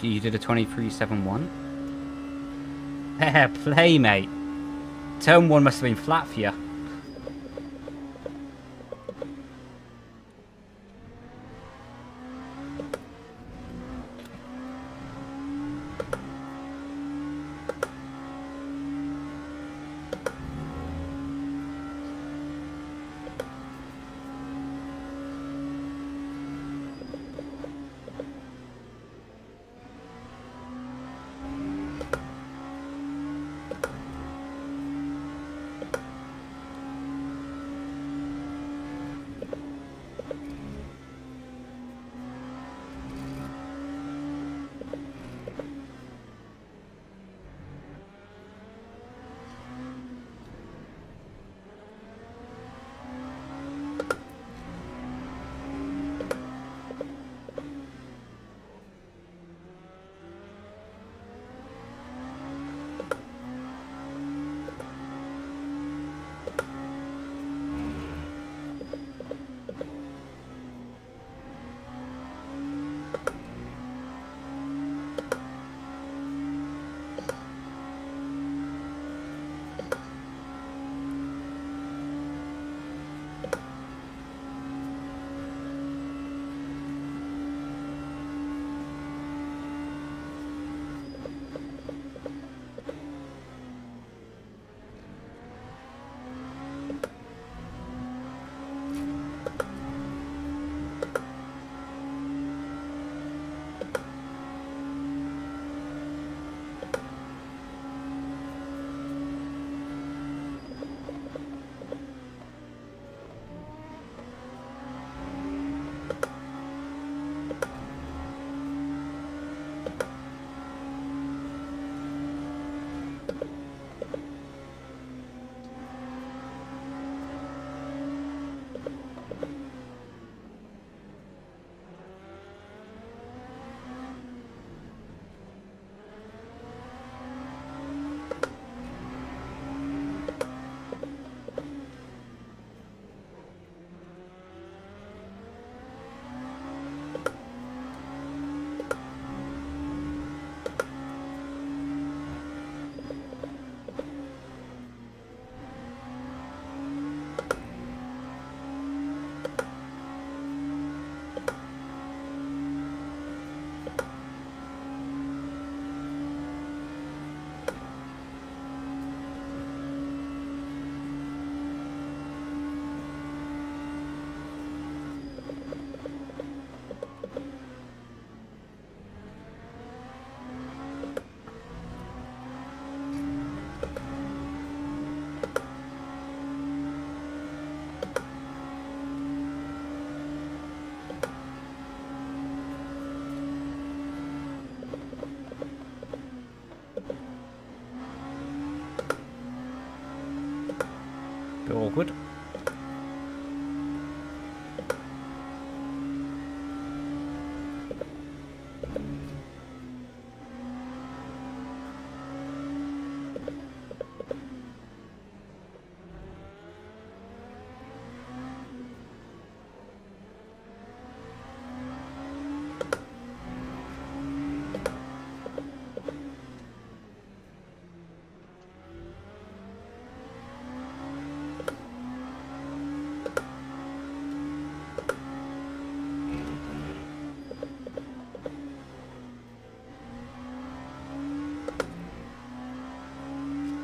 You did a 23.71? Fair play, mate. Turn 1 must have been flat for you.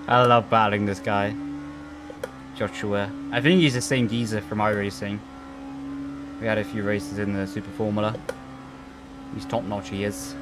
I love battling this guy. Joshua. I think he's the same geezer from iRacing. We had a few races in the Super Formula. He's top notch, he is.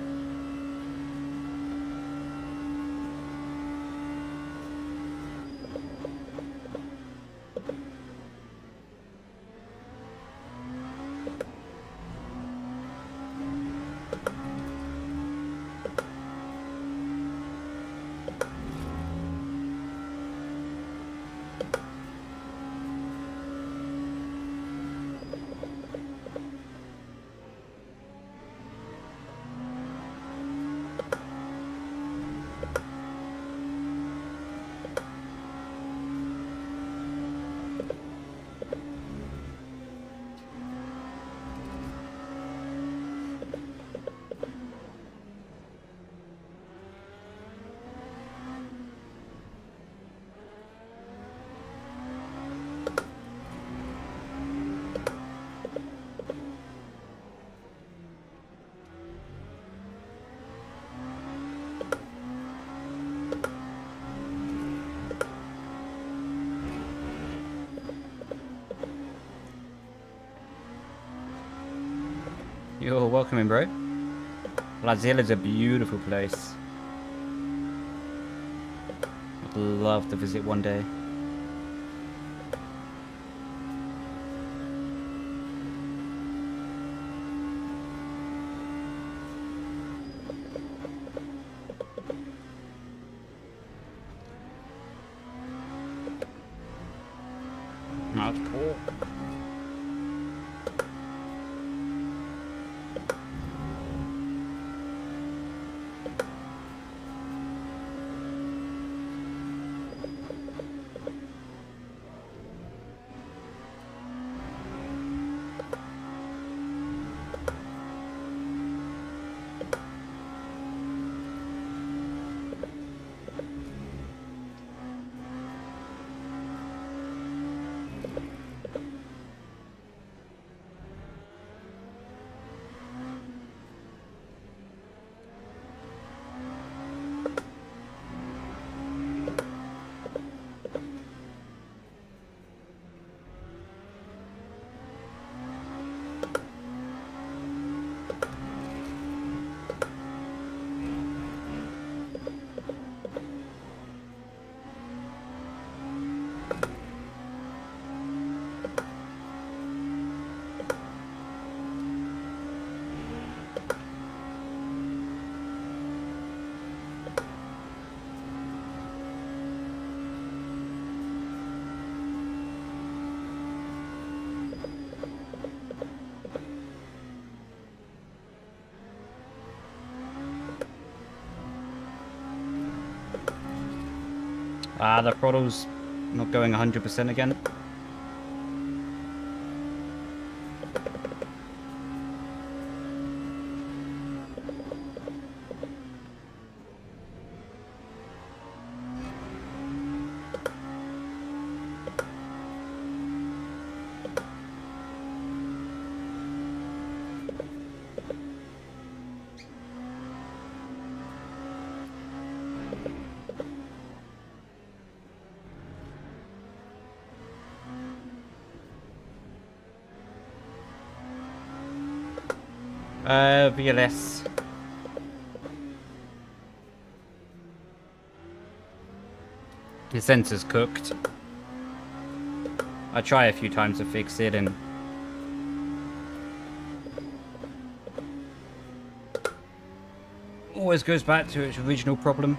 You're welcome in, bro. Lazilla's a beautiful place. I'd love to visit one day. That's cool. The throttle's not going 100% again. VLS. The sensor's cooked. I try a few times to fix it and always goes back to its original problem.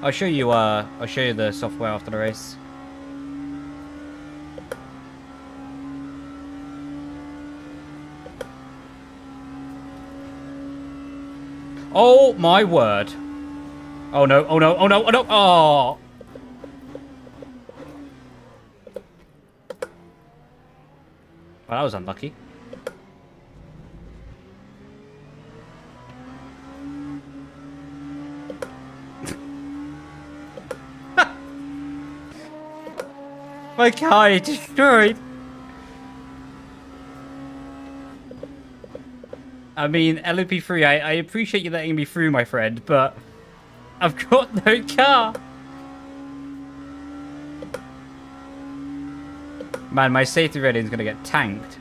I'll show you the software after the race. Oh my word. Oh no, oh no, oh no, oh no, oh! Well, that was unlucky. My car is destroyed. I mean, LMP3, I appreciate you letting me through, my friend, but I've got no car. Man, my safety rating is going to get tanked.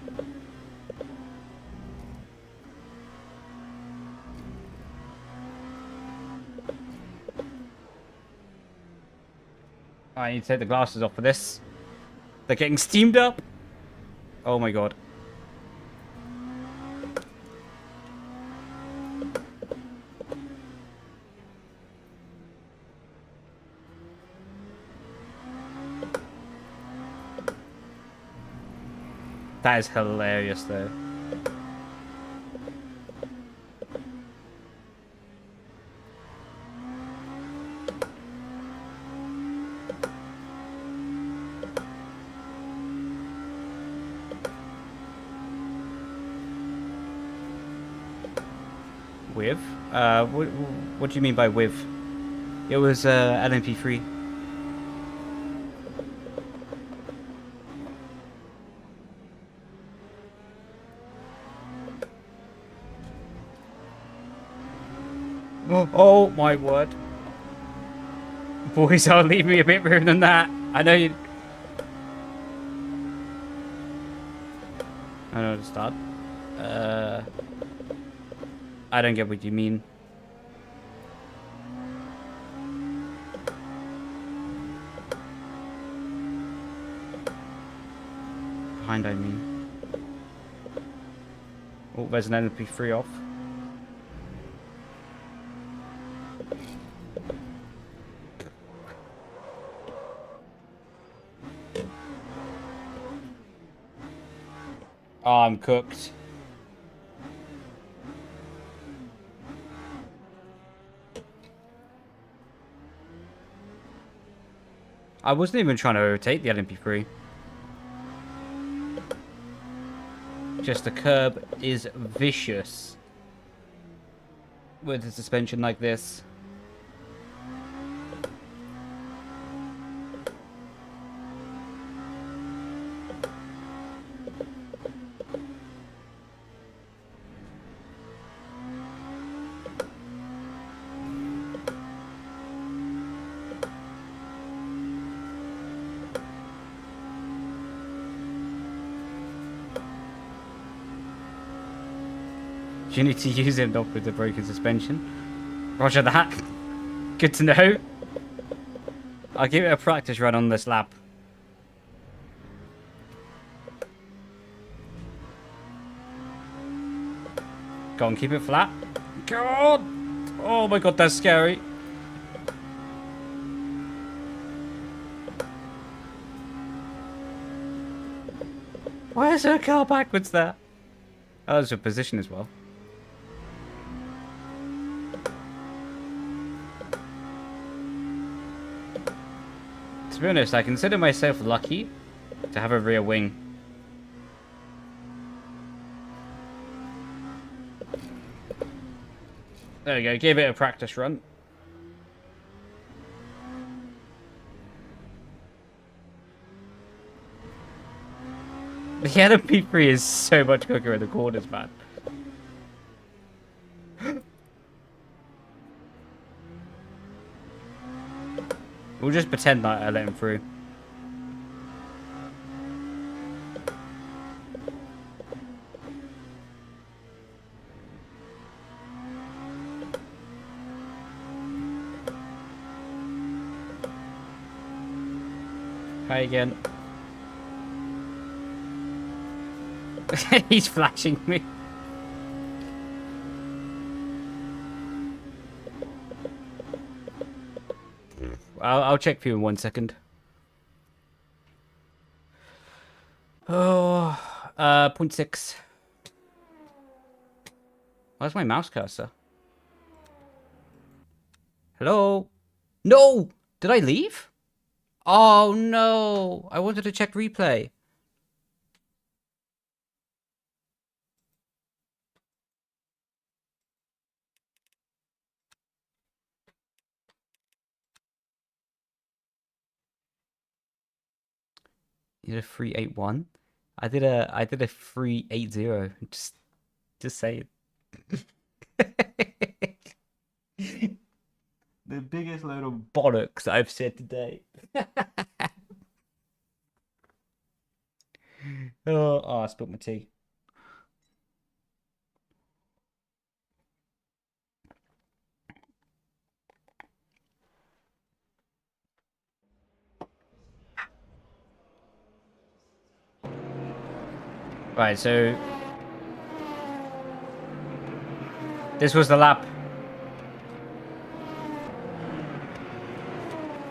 I need to take the glasses off for this. They're getting steamed up. Oh my god. That is hilarious though. With? What do you mean by with? It was LMP3. Oh my word. Boys, I'll leave me a bit room than that. I know you... I know to start. I don't get what you mean. Behind, I mean. Oh, there's an LMP3 off. Oh, I'm cooked. I wasn't even trying to rotate the LMP3. Just the curb is vicious with a suspension like this. You need to use it not with the broken suspension. Roger that. Good to know. I'll give it a practice run on this lap. Go on, keep it flat. Go on. Oh my god, that's scary. Why is there a car backwards there? Oh, there's a position as well. To be honest, I consider myself lucky to have a rear wing. There we go, give it a practice run. The LMP3 is so much quicker in the corners, man. We'll just pretend that I let him through. Hi again. He's flashing me. I'll check for you in 1 second. Oh, 0.6. Where's my mouse cursor? Hello? No! Did I leave? Oh no! I wanted to check replay. You did a 381. I did a 380. Just say it. The biggest load of bollocks I've said today. Oh, I spilled my tea. Right, so this was the lap.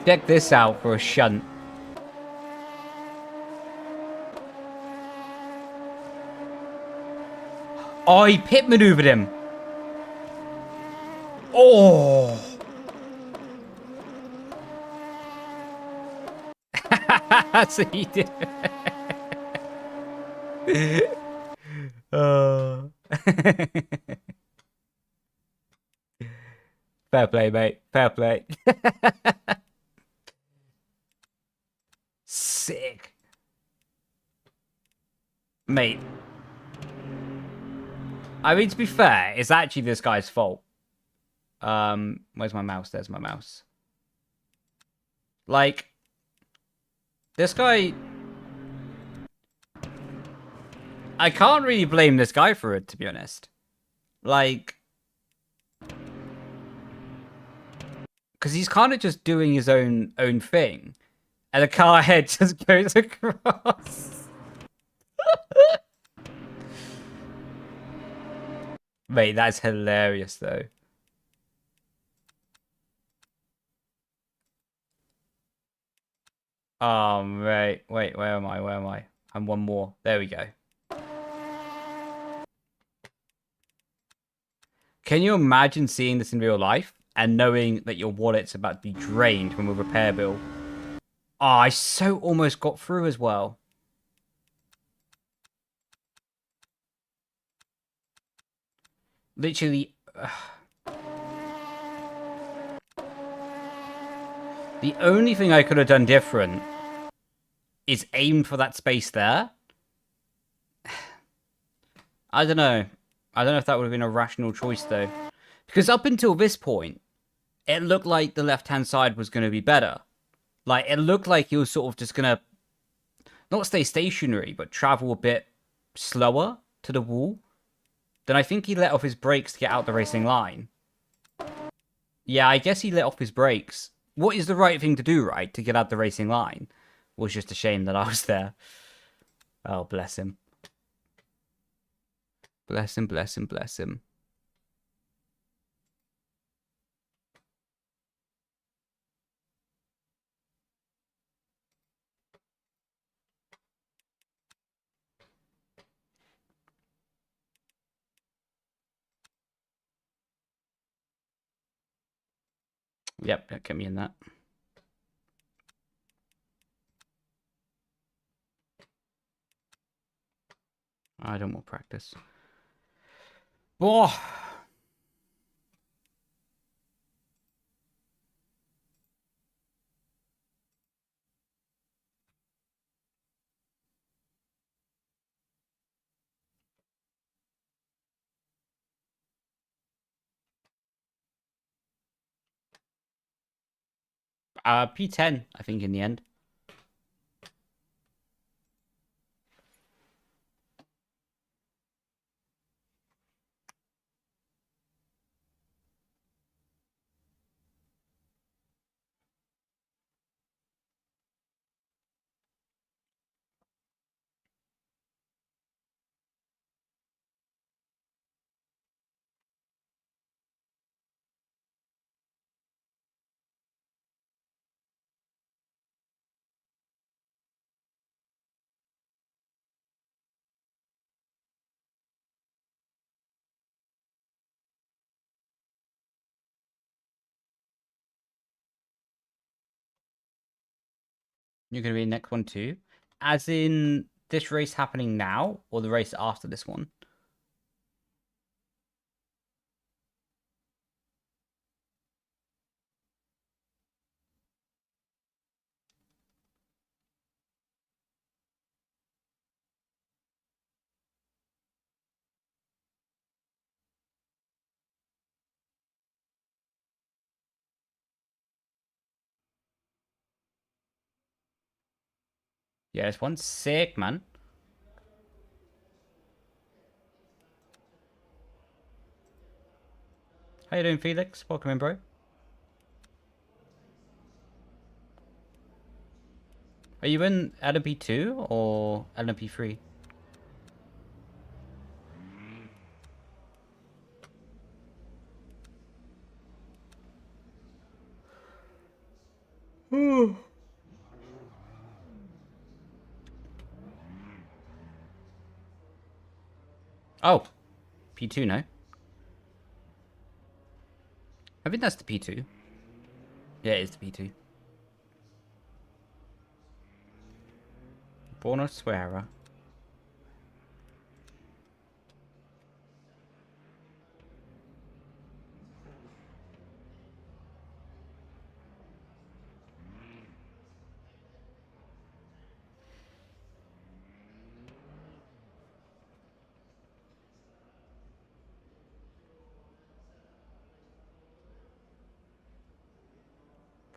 Check this out for a shunt. Oh, he pit maneuvered him. Oh. So he did. Fair play, mate. Fair play. Sick. Mate. I mean, to be fair, it's actually this guy's fault. Where's my mouse? There's my mouse. Like, this guy... I can't really blame this guy for it, to be honest. Like... Because he's kind of just doing his own thing. And the car head just goes across. Mate, that's hilarious, though. Oh, mate. Wait, where am I? Where am I? I'm one more. There we go. Can you imagine seeing this in real life and knowing that your wallet's about to be drained from a repair bill? Oh, I so almost got through as well. Literally... The only thing I could have done different is aim for that space there. I don't know. I don't know if that would have been a rational choice, though. Because up until this point, it looked like the left-hand side was going to be better. Like, it looked like he was sort of just going to not stay stationary, but travel a bit slower to the wall. Then I think he let off his brakes to get out the racing line. Yeah, I guess he let off his brakes. What is the right thing to do, right? To get out the racing line. It was just a shame that I was there. Oh, bless him. Bless him, bless him, bless him. Yep, get me in that. I don't want practice. Oh! P10, I think, in the end. You're going to be in next one too? As in this race happening now, or the race after this one? Yeah, this one's sick, man. How you doing, Felix? Welcome in, bro. Are you in LMP2 or LMP3? Oh, P2, no? I think that's the P2. Yeah, it is the P2. Buonosuera.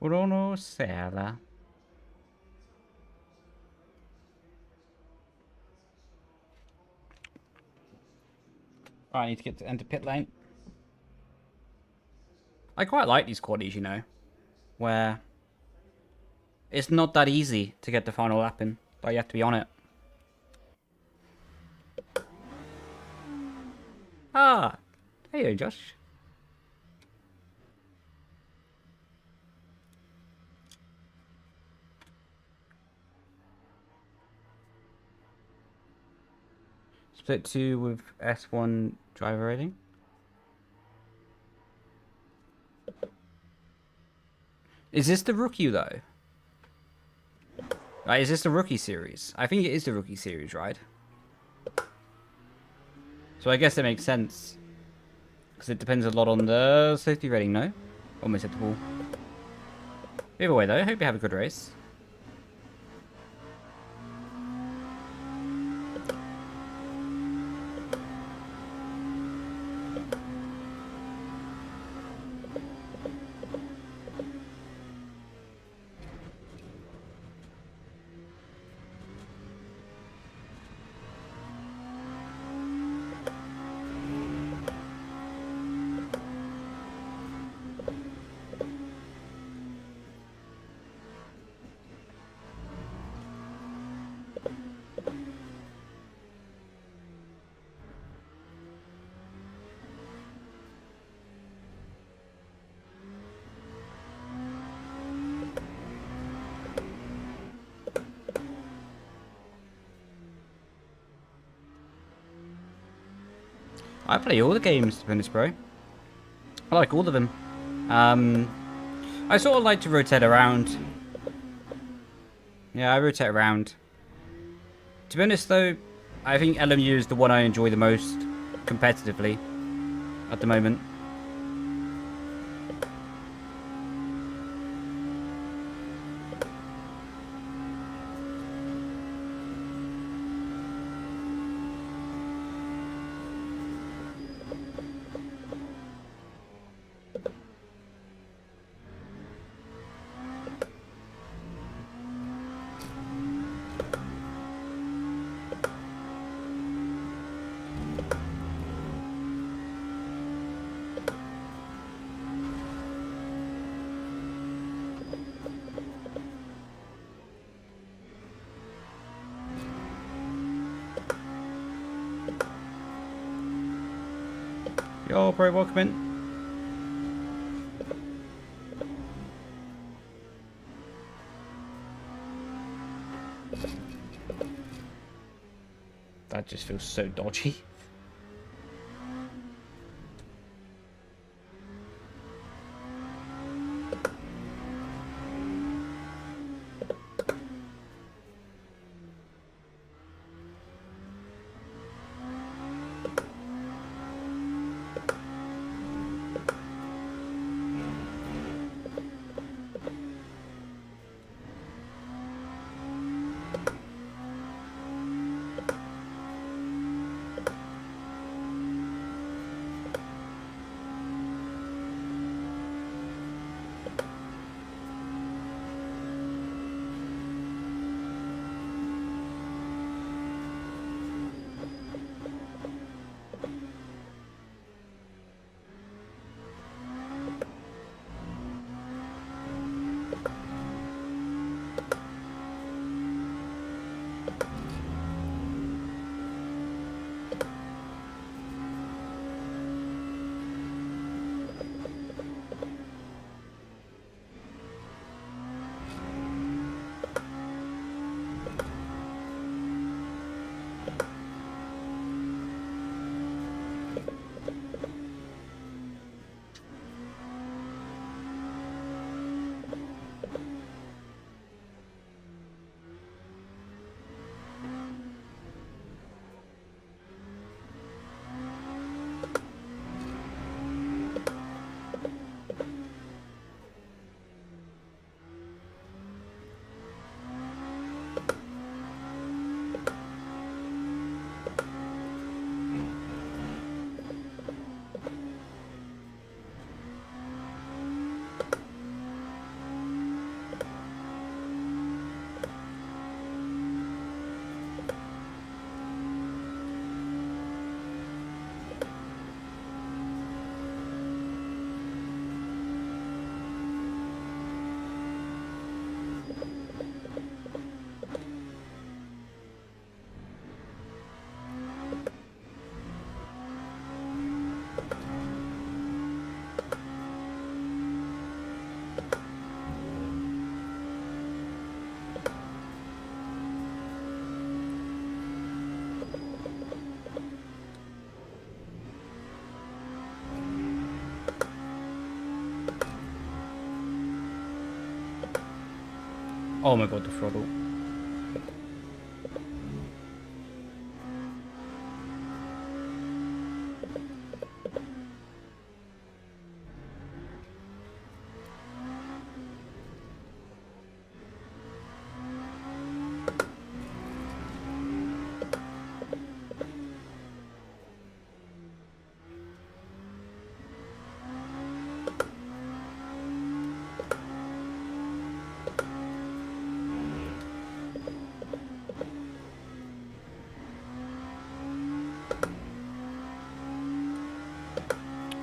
Buonosuera. Right, I need to get to enter pit lane. I quite like these qualities, you know, where it's not that easy to get the final lap in, but you have to be on it. Ah, hey, Josh. Split 2 with S1 driver rating. Is this the rookie, though? Right, is this the rookie series? I think it is the rookie series, right? So I guess it makes sense. Because it depends a lot on the safety rating, no? Almost hit the wall. Either way, though, I hope you have a good race. I play all the games, to be honest, bro. I like all of them. I sort of like to rotate around. Yeah, I rotate around. To be honest, though, I think LMU is the one I enjoy the most competitively at the moment. Yo, bro, welcome in. That just feels so dodgy. Oh my god, the throttle.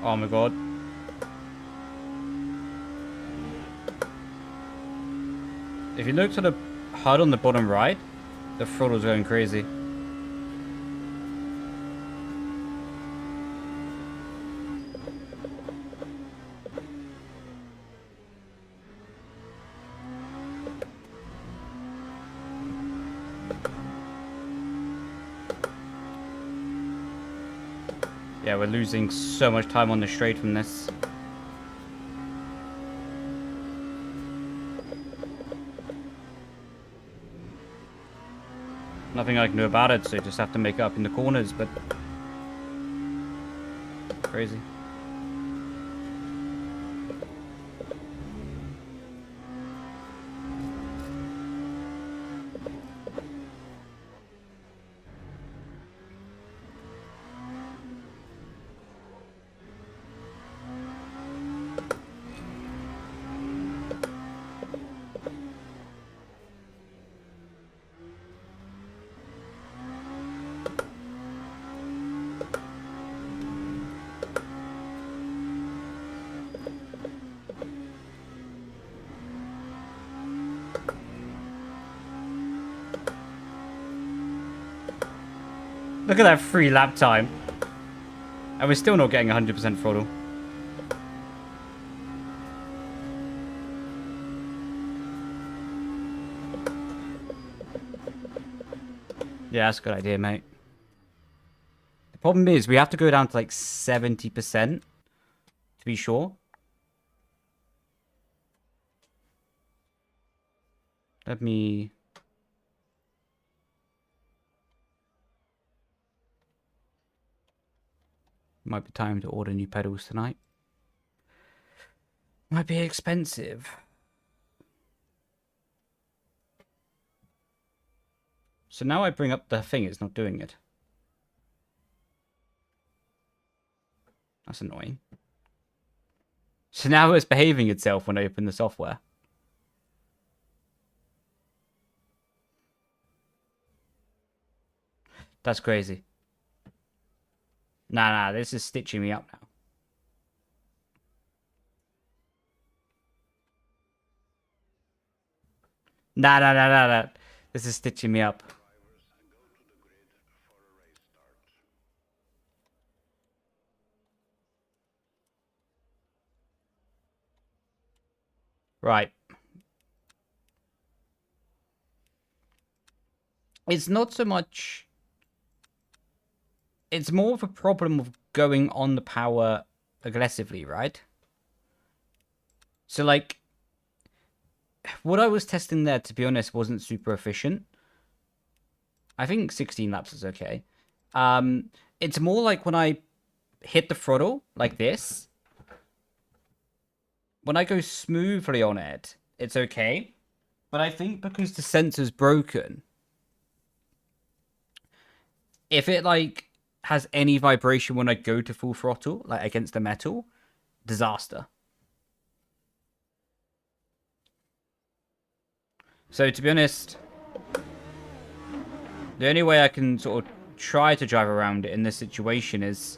Oh my god. If you look to the HUD on the bottom right, the throttle's going crazy. Yeah, we're losing so much time on the straight from this. Nothing I can do about it, so you just have to make it up in the corners, but... crazy. Look at that free lap time. And we're still not getting 100% throttle. Yeah, that's a good idea, mate. The problem is we have to go down to like 70% to be sure. Let me... Might be time to order new pedals tonight. Might be expensive. So now I bring up the thing, it's not doing it. That's annoying. So now it's behaving itself when I open the software. That's crazy. Nah, this is stitching me up now. Nah. This is stitching me up. Right. It's not so much... It's more of a problem of going on the power aggressively, right? So, like, what I was testing there, to be honest, wasn't super efficient. I think 16 laps is okay. It's more like when I hit the throttle, like this. When I go smoothly on it, it's okay. But I think because the sensor's broken, if it, like, has any vibration when I go to full throttle, like against the metal, disaster. So to be honest, the only way I can sort of try to drive around it in this situation is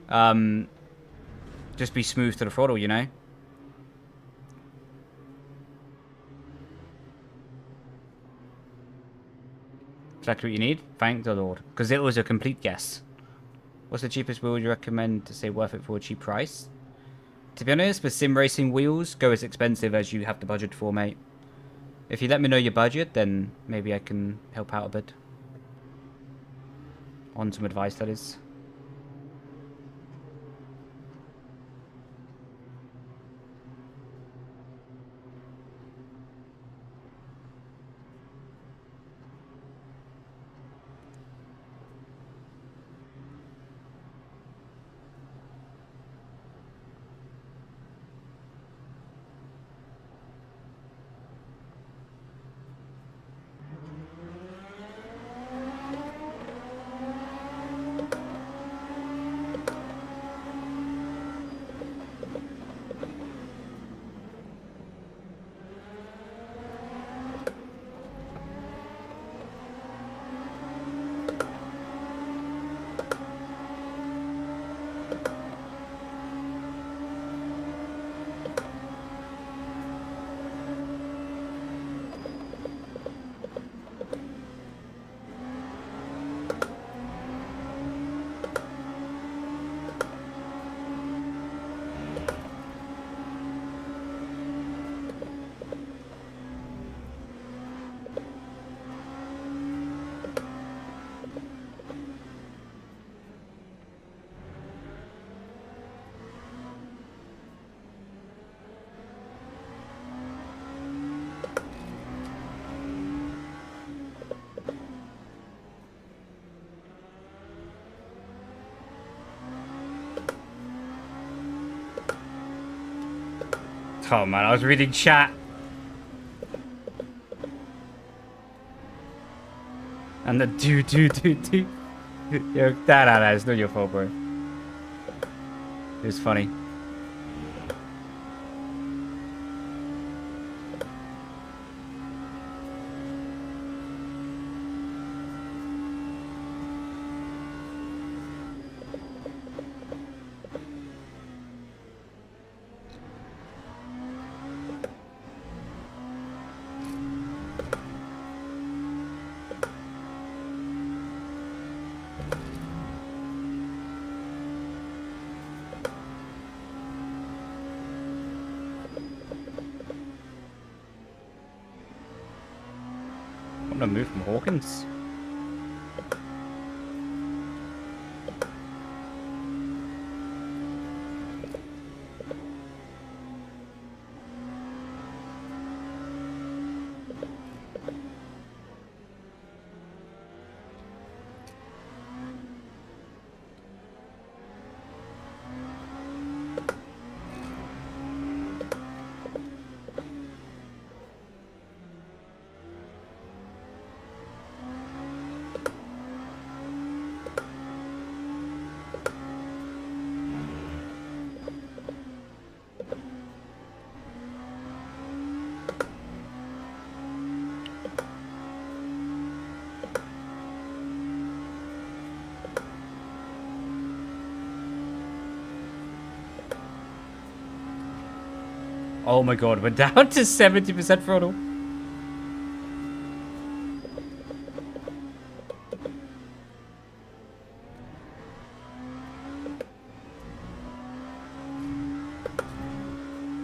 just be smooth to the throttle, you know? Exactly what you need? Thank the Lord. Because it was a complete guess. What's the cheapest wheel you recommend to say worth it for a cheap price? To be honest, the sim racing wheels go as expensive as you have the budget for, mate. If you let me know your budget, then maybe I can help out a bit. On some advice, that is. Oh man, I was reading chat. And the do. Yo, nah, it's not your fault, bro. It was funny. I'm gonna move from Hawkins. Oh my god, we're down to 70% throttle.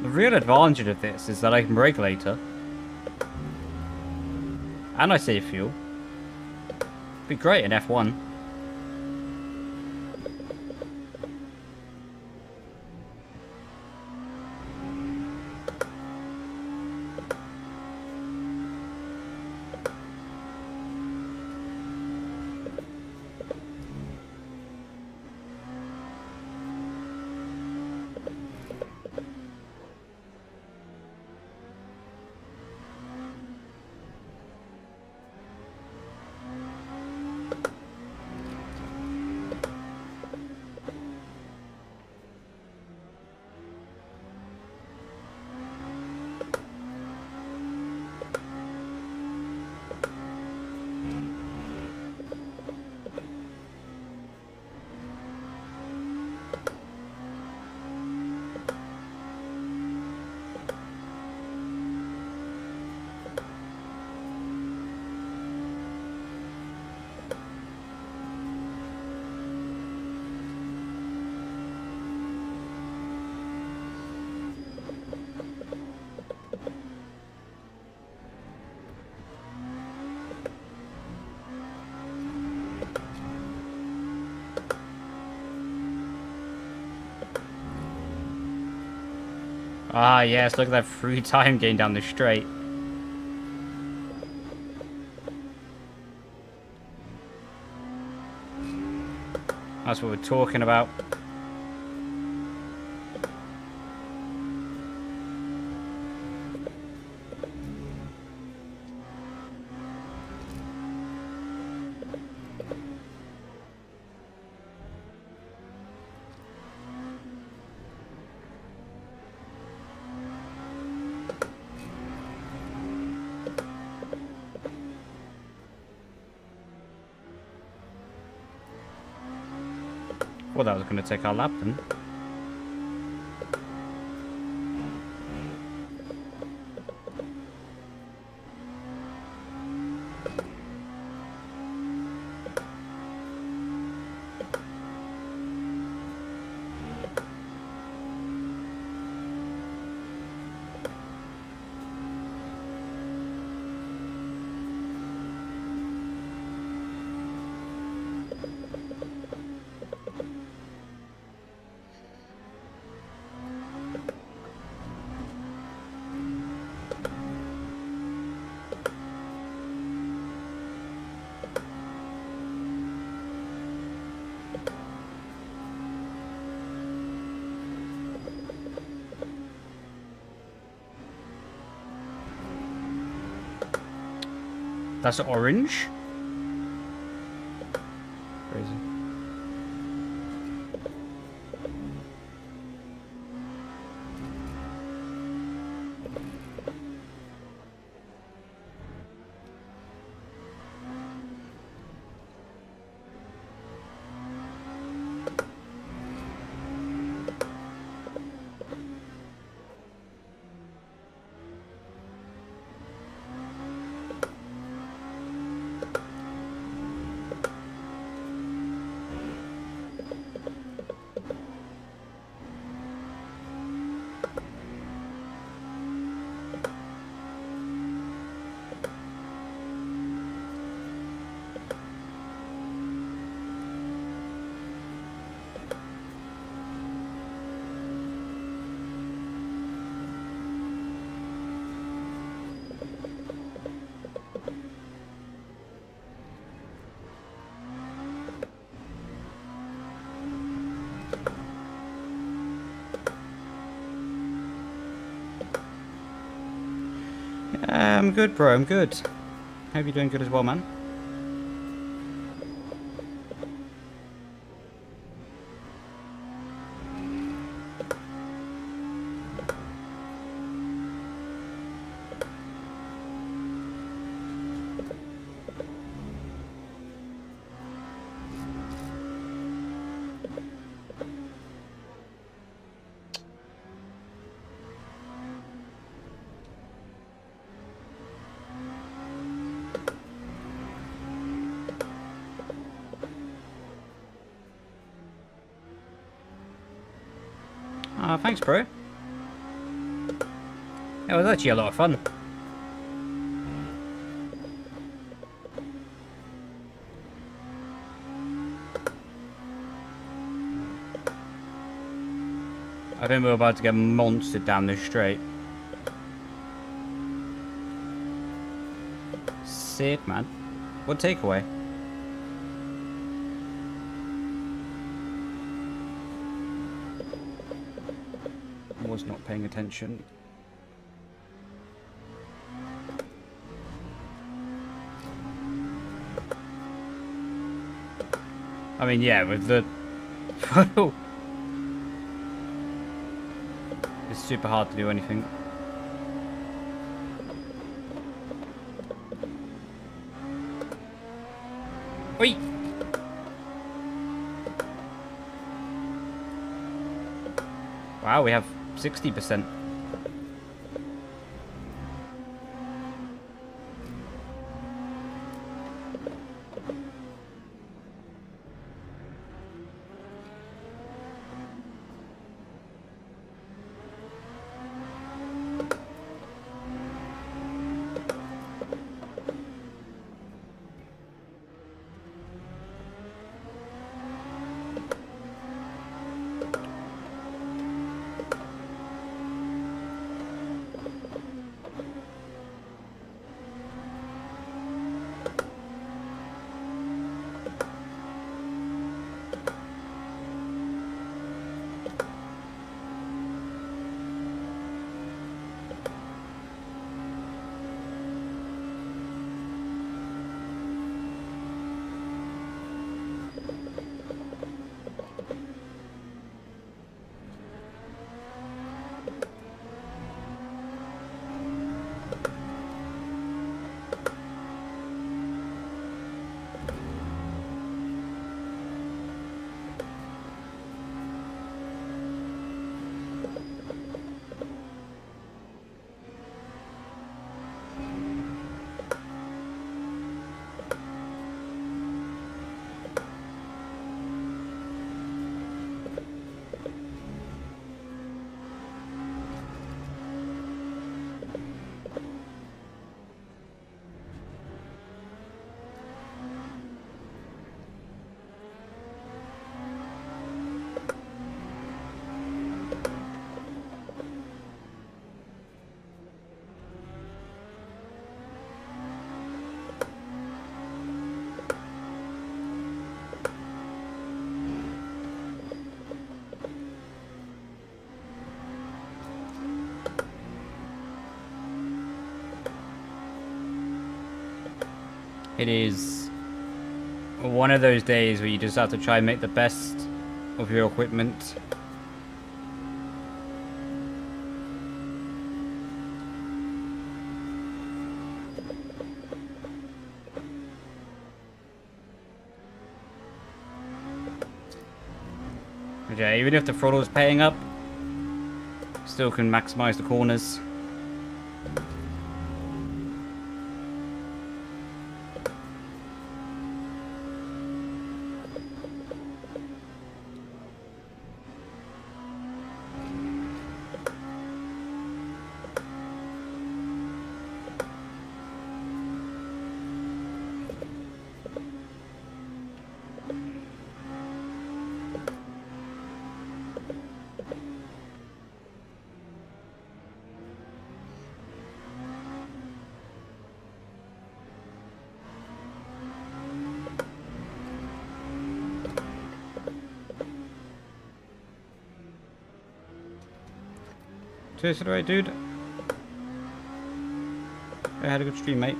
The real advantage of this is that I can brake later. And I save fuel. Be great in F1. Ah, yes, look at that free time gain down the straight. That's what we're talking about. Well, that was going to take our lap then. That's orange. Crazy. I'm good, bro. I'm good. Hope you're doing good as well, man. Thanks, bro. It was actually a lot of fun. I think we're about to get monstered down this straight. Sick, man. What takeaway? I was not paying attention. I mean, yeah, with the... It's super hard to do anything. Oi! Wow, we have 60%. It is one of those days where you just have to try and make the best of your equipment. Yeah, even if the throttle's paying up, still can maximize the corners. Cheers to the right, dude. I had a good stream, mate.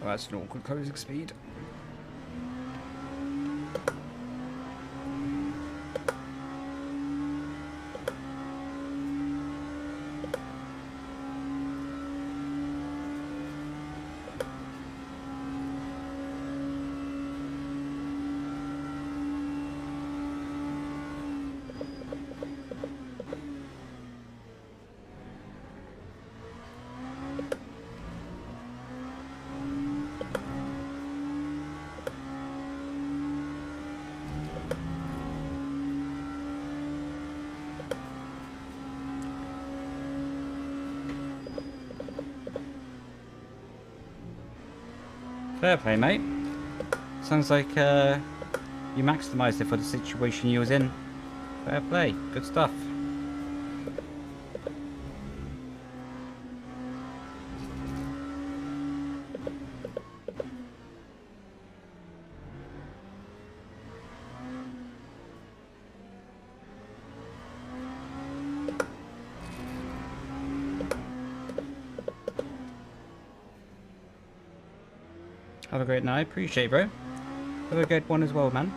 Oh, that's an awkward closing speed. Fair play, mate. Sounds like you maximised it for the situation you was in. Fair play. Good stuff. Have a great night. Appreciate it, bro. Have a good one as well, man.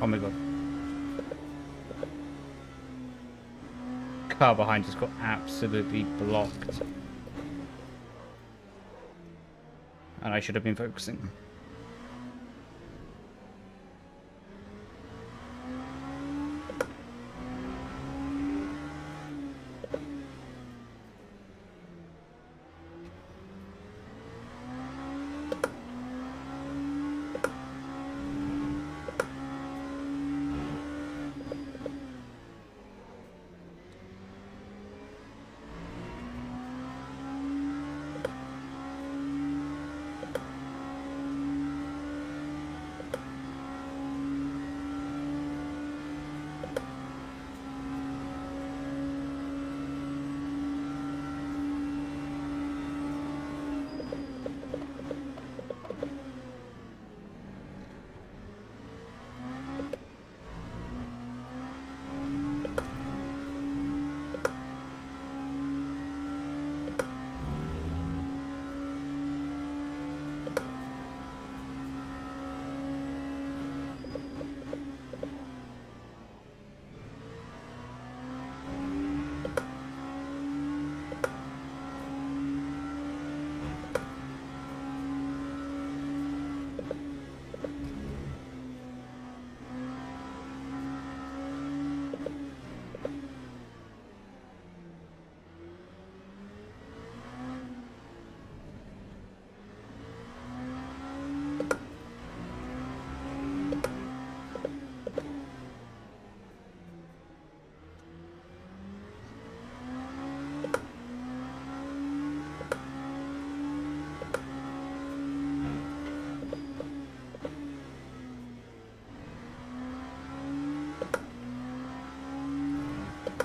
Oh my god. Car behind just got absolutely blocked. And I should have been focusing.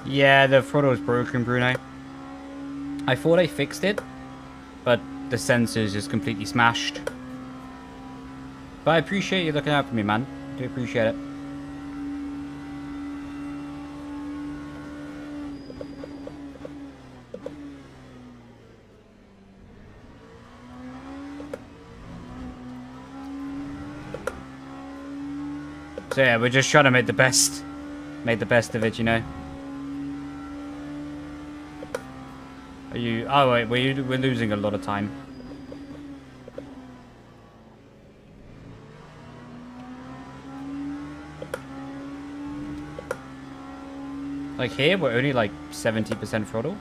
Yeah, the throttle's broken, Bruno. I thought I fixed it, but the sensor's just completely smashed. But I appreciate you looking out for me, man. I do appreciate it. So yeah, we're just trying to make the best of it, you know. Are you? Oh wait, we're losing a lot of time. Like here, we're only like 70% throttle.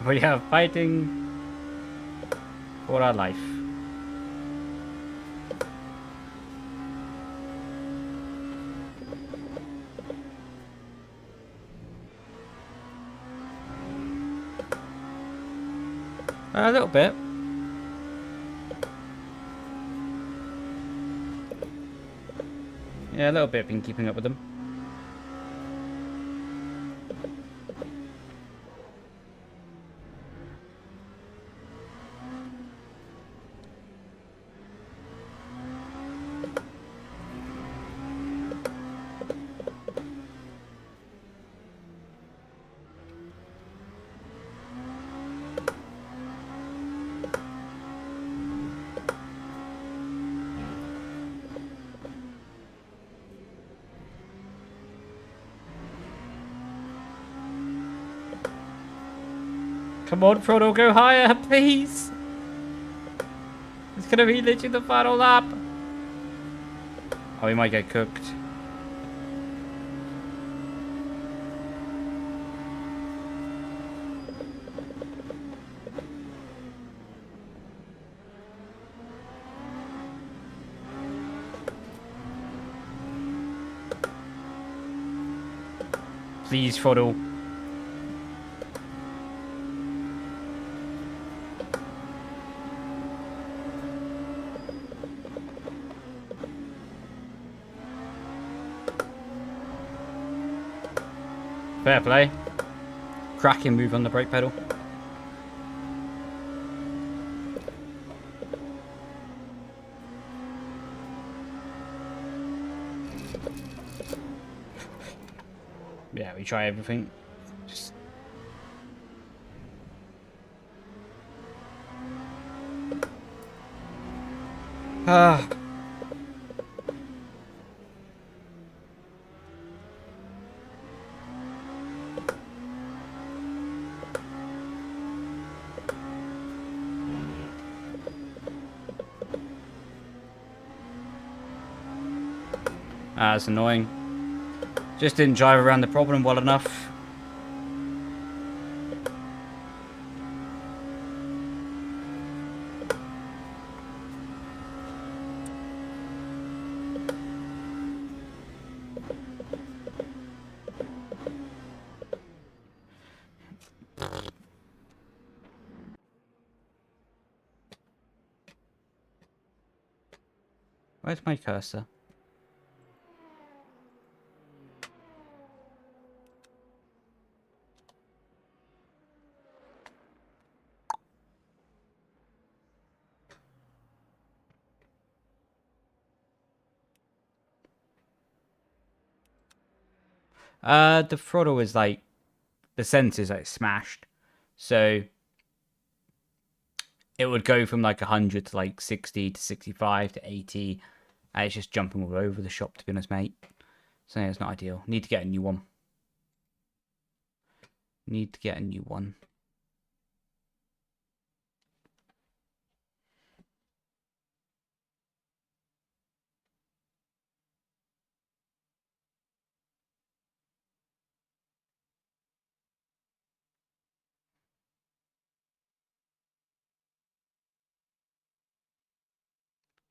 We are fighting for our life. A little bit. Yeah, a little bit. Been keeping up with them. Come on, Frodo, go higher, please. It's gonna be literally the final lap. Oh, he might get cooked. Please, Frodo. Fair play. Cracking move on the brake pedal. Yeah, we try everything. Just... Ah. That's annoying. Just didn't drive around the problem well enough. Where's my cursor? The throttle is like the sensor's like smashed, so it would go from like 100 to like 60 to 65 to 80. And it's just jumping all over the shop, to be honest, mate. So yeah, it's not ideal. Need to get a new one. Need to get a new one.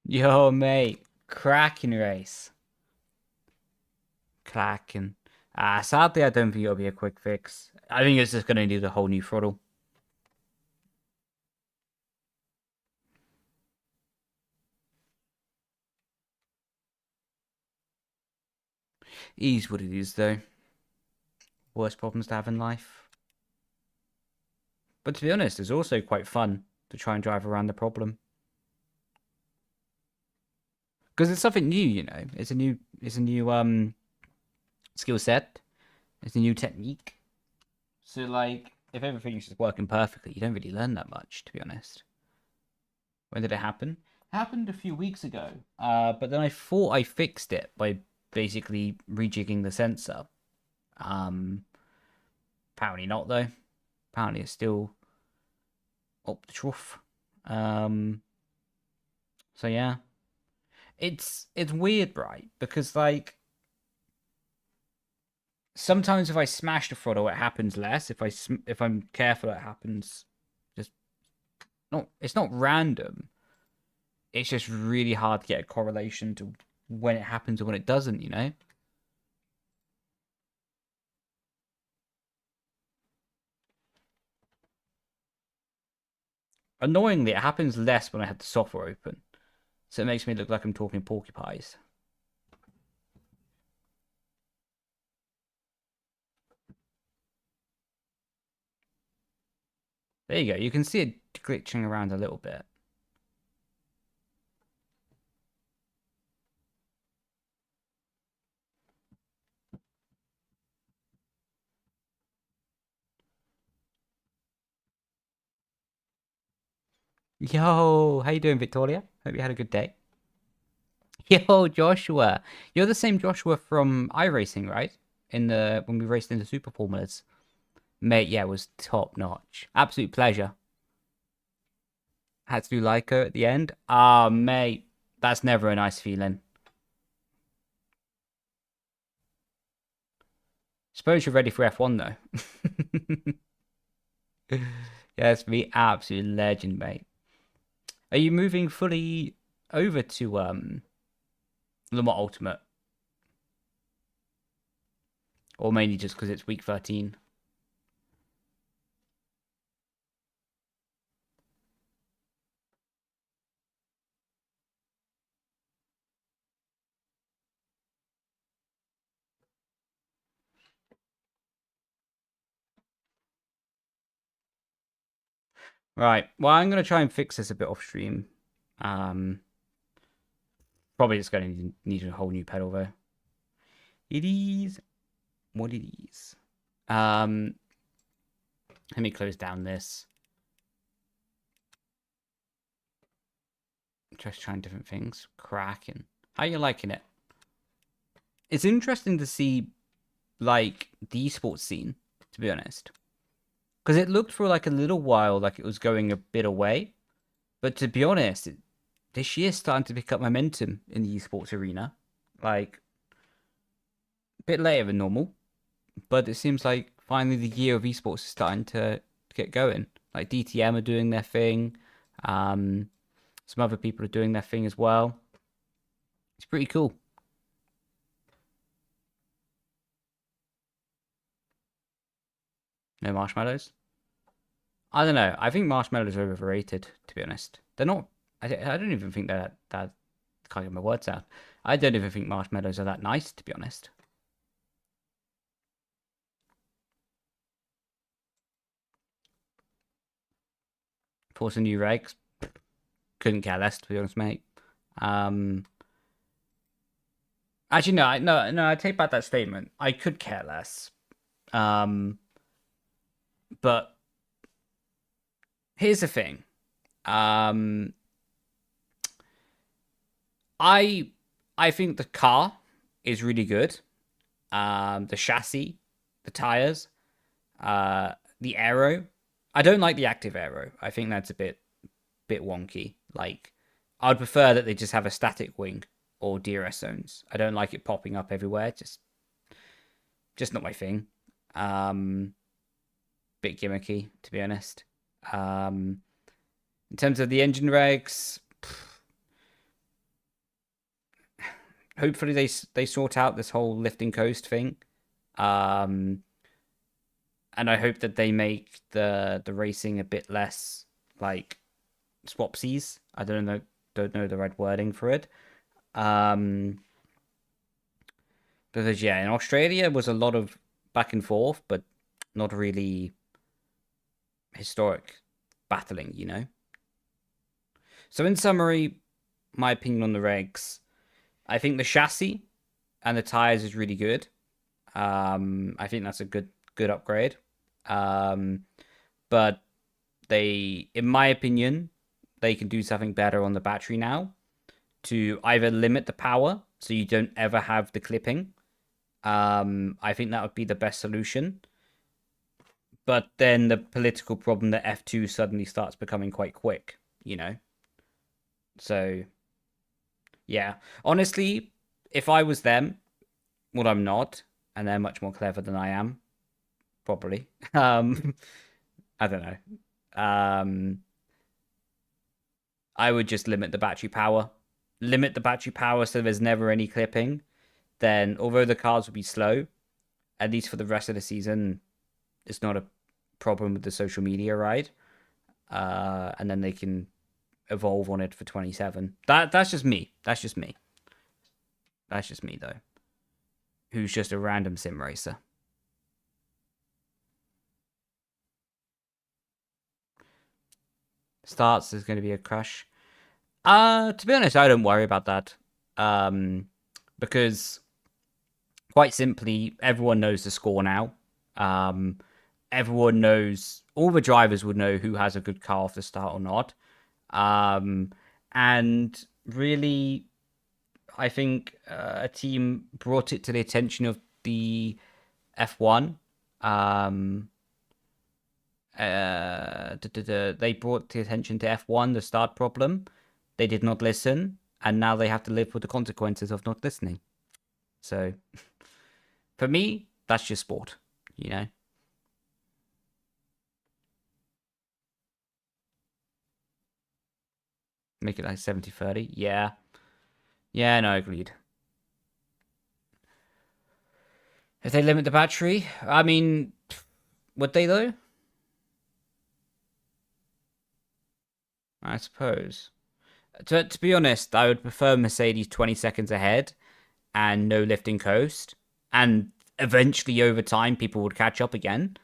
Yo, mate. Cracking race. Cracking. Sadly, I don't think it'll be a quick fix. I think it's just going to need a whole new throttle. It is what it is, though. Worst problems to have in life. But to be honest, it's also quite fun to try and drive around the problem. Because it's something new, you know. It's a new skill set. It's a new technique. So like, if everything's just working perfectly, you don't really learn that much, to be honest. When did it happen? It happened a few weeks ago. But then I thought I fixed it by basically rejigging the sensor. Apparently not though. Apparently it's still up the truth. So yeah. It's weird, right? Because like sometimes if I smash the throttle, it happens less. If I'm careful, it happens just not. It's not random. It's just really hard to get a correlation to when it happens and when it doesn't. You know. Annoyingly, it happens less when I have the software open, so it makes me look like I'm talking porcupines. There you go. You can see it glitching around a little bit. Yo, how you doing, Victoria? Hope you had a good day. Yo, Joshua. You're the same Joshua from iRacing, right? When we raced in the Super Formulas. Mate, yeah, it was top notch. Absolute pleasure. Had to do Lyco at the end. Ah, mate, that's never a nice feeling. Suppose you're ready for F1 though. Yeah, it's be absolute legend, mate. Are you moving fully over to Le Mans Ultimate? Or mainly just because it's week 13? Right. Well, I'm gonna try and fix this a bit off stream. Um, Probably just gonna need a whole new pedal though. It is what it is. Let me close down this. Just trying different things. Cracking. How you liking it? It's interesting to see like the esports scene, to be honest. Because it looked for like a little while like it was going a bit away. But to be honest, this year's starting to pick up momentum in the esports arena. Like a bit later than normal. But it seems like finally the year of esports is starting to get going. Like DTM are doing their thing. Some other people are doing their thing as well. It's pretty cool. No marshmallows. I don't know. I think marshmallows are overrated, to be honest. They're not. I don't even think that. Can't get my words out. I don't even think marshmallows are that nice, to be honest. For some new regs, couldn't care less, to be honest, mate. Actually, no. I take back that statement. I could care less. Um, but here's the thing. Um, I I think the car is really good. The chassis, the tires, the aero. I don't like the active aero. I think that's a bit wonky. Like, I'd prefer that they just have a static wing or DRS zones. I don't like it popping up everywhere. Just not my thing. Bit gimmicky, to be honest. In terms of the engine regs, hopefully they sort out this whole lift and coast thing. And I hope that they make the racing a bit less like swapsies. I don't know the right wording for it. Because yeah, in Australia was a lot of back and forth, but not really historic battling, you know. So in summary, my opinion on the regs, I think the chassis and the tires is really good. I think that's a good upgrade. But they, in my opinion, they can do something better on the battery now to either limit the power so you don't ever have the clipping. I think that would be the best solution. But then the political problem that F2 suddenly starts becoming quite quick, you know? So, yeah. Honestly, if I was them, well, I'm not, and they're much more clever than I am, probably. I don't know. I would just limit the battery power. Limit the battery power so there's never any clipping. Then, although the cars will be slow, at least for the rest of the season, it's not a problem with the social media ride. And then they can evolve on it for 27. That's just me. That's just me. That's just me, though. Who's just a random sim racer. Starts is going to be a crash. To be honest, I don't worry about that. Because quite simply, everyone knows the score now. Everyone knows, all the drivers would know who has a good car off the start or not. And really, I think a team brought it to the attention of the F1. They brought the attention to F1 the start problem. They did not listen, and now they have to live with the consequences of not listening. So, for me, that's just sport, you know? Make it like 70-30. Yeah. Yeah, no, agreed. If they limit the battery, I mean, would they though? I suppose. To be honest, I would prefer Mercedes 20 seconds ahead and no lifting coast, and eventually over time people would catch up again,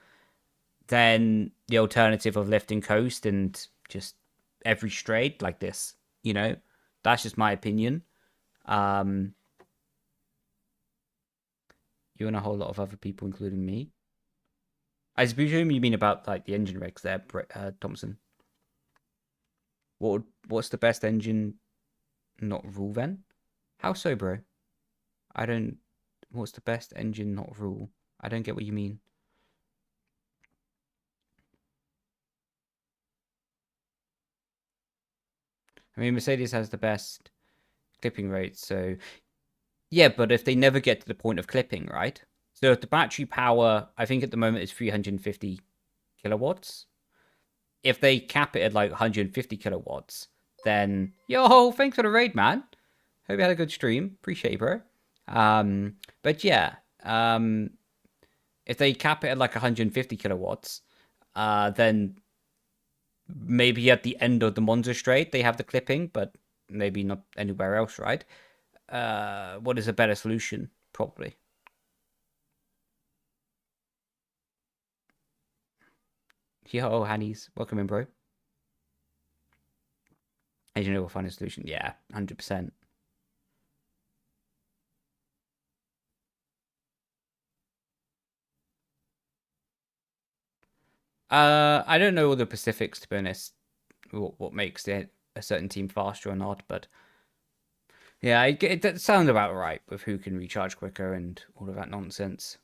than the alternative of lifting coast and just every straight like this. You know, that's just my opinion. Um, you and a whole lot of other people, including me. I presume you mean about like the engine regs there, Thompson. What's the best engine not rule then? How so, bro? I don't. What's the best engine not rule? I don't get what you mean. I mean, Mercedes has the best clipping rate, so yeah, but if they never get to the point of clipping, right? So if the battery power, I think at the moment is 350 kilowatts. If they cap it at like 150 kilowatts, then yo, thanks for the raid, man. Hope you had a good stream. Appreciate you, bro. But yeah, if they cap it at like 150 kilowatts, then maybe at the end of the Monza straight they have the clipping, but maybe not anywhere else, right? What is a better solution? Probably. Yo, Hannies, welcome in, bro. Engineer will find a solution. Yeah, 100%. I don't know all the specifics, to be honest, what makes it a certain team faster or not, but yeah, that sounds about right with who can recharge quicker and all of that nonsense.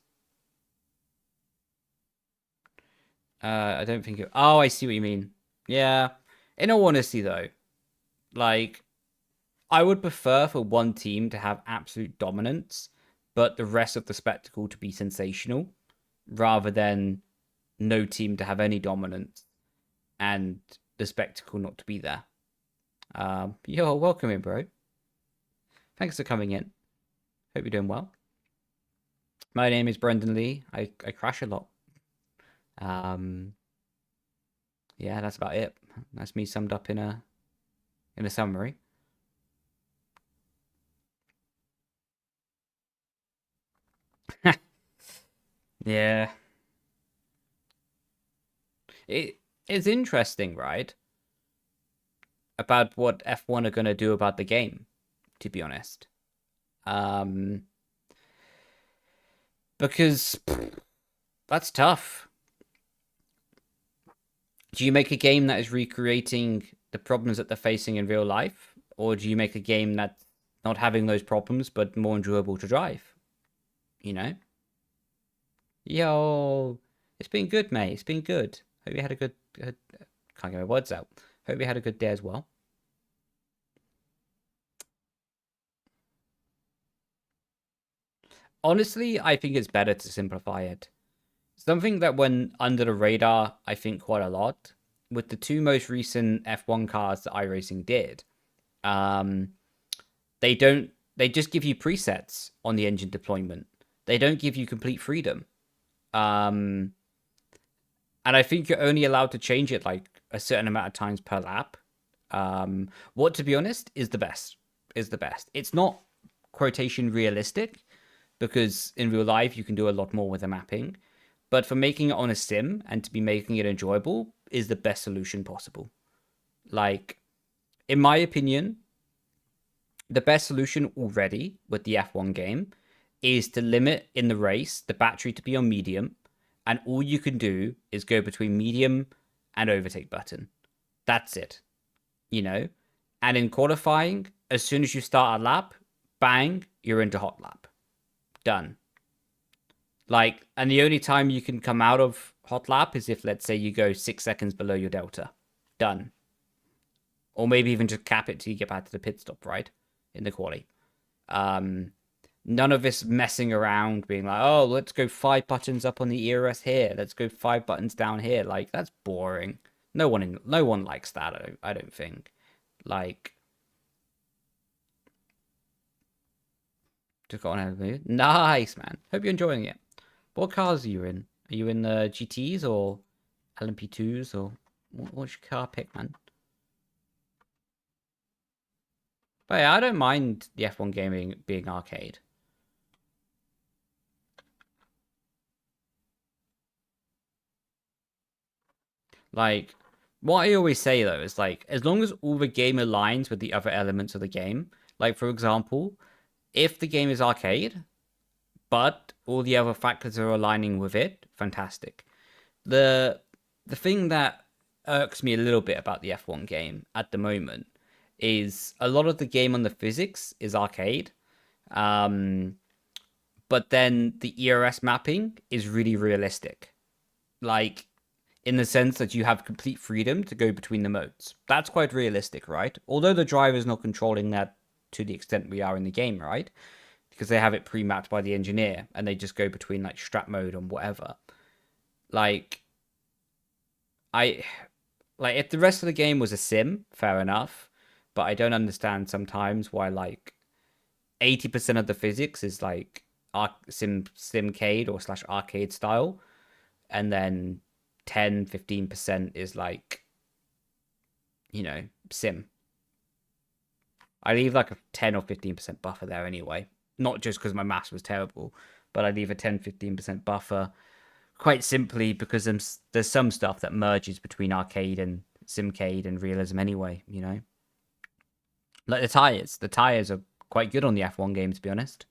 I don't think it... Oh, I see what you mean. Yeah. In all honesty, though, like, I would prefer for one team to have absolute dominance, but the rest of the spectacle to be sensational, rather than no team to have any dominance and the spectacle not to be there. Yo, welcome in, bro. Thanks for coming in. Hope you're doing well. My name is Brendon Leigh. I crash a lot. Yeah, that's about it. That's me summed up in a summary. Yeah. It's interesting, right? About what F1 are gonna do about the game, to be honest. Because that's tough. Do you make a game that is recreating the problems that they're facing in real life? Or do you make a game that's not having those problems, but more enjoyable to drive? You know? Yo, it's been good, mate. It's been good. Hope you had a good... can't get my words out. Hope you had a good day as well. Honestly, I think it's better to simplify it. Something that went under the radar, I think, quite a lot, with the two most recent F1 cars that iRacing did, they just give you presets on the engine deployment. They don't give you complete freedom. And I think you're only allowed to change it like a certain amount of times per lap. What, to be honest, is the best. It's not quotation realistic, because in real life you can do a lot more with the mapping. But for making it on a sim and to be making it enjoyable is the best solution possible. Like, in my opinion, the best solution already with the F1 game is to limit in the race the battery to be on medium, and all you can do is go between medium and overtake button. That's it. You know? And in qualifying, as soon as you start a lap, bang, you're into hot lap. Done. Like, and the only time you can come out of hot lap is if, let's say, you go 6 seconds below your delta. Done. Or maybe even just cap it till you get back to the pit stop, right? In the quali. None of this messing around, being like, oh, let's go 5 buttons up on the ERS here. Let's go 5 buttons down here. Like, that's boring. No one likes that, I don't think. Like, just got on out of the mood. Nice, man. Hope you're enjoying it. What cars are you in? Are you in the GTs or LMP2s, or what's your car pick, man? But yeah, I don't mind the F1 gaming being arcade. Like, what I always say though is, like, as long as all the game aligns with the other elements of the game, like, for example, if the game is arcade, but all the other factors are aligning with it, fantastic. The thing that irks me a little bit about the F1 game at the moment is a lot of the game on the physics is arcade. But then the ERS mapping is really realistic. Like, in the sense that you have complete freedom to go between the modes. That's quite realistic, right? Although the driver is not controlling that to the extent we are in the game, right? Because they have it pre-mapped by the engineer and they just go between like strap mode and whatever. Like, if the rest of the game was a sim, fair enough, but I don't understand sometimes why like 80% of the physics is like simcade or / arcade style, and then 10-15% is like, you know, sim. I leave like a 10 or 15% buffer there anyway. Not just because my maths was terrible, but I leave a 10-15% buffer quite simply because there's some stuff that merges between arcade and simcade and realism anyway, you know? Like the tires. The tires are quite good on the F1 game, to be honest.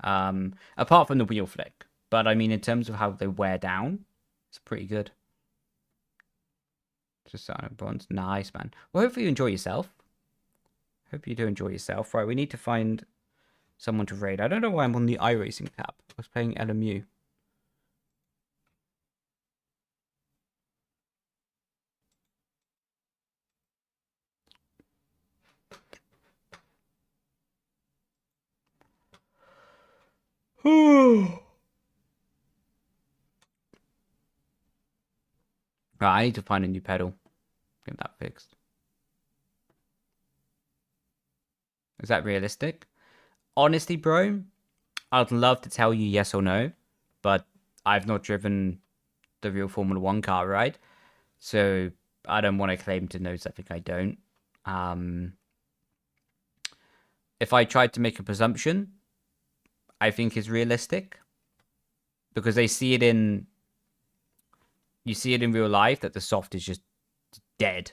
Apart from the wheel flick. But I mean, in terms of how they wear down, it's pretty good. Just on bronze. Nice, man. Well, hopefully you enjoy yourself. Hope you do enjoy yourself. Right, we need to find someone to raid. I don't know why I'm on the iRacing tab. I was playing LMU. Right, I need to find a new pedal. Get that fixed. Is that realistic? Honestly, bro, I'd love to tell you yes or no, but I've not driven the real Formula 1 car, right? So I don't want to claim to know something I don't. If I tried to make a presumption, I think is realistic. Because they see it in... You see it in real life that the soft is just dead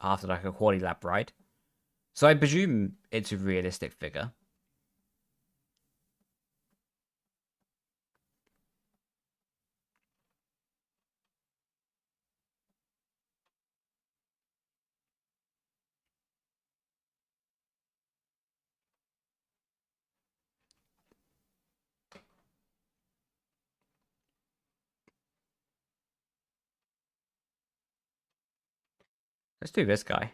after like a quali lap, right? So I presume it's a realistic figure. Let's do this guy.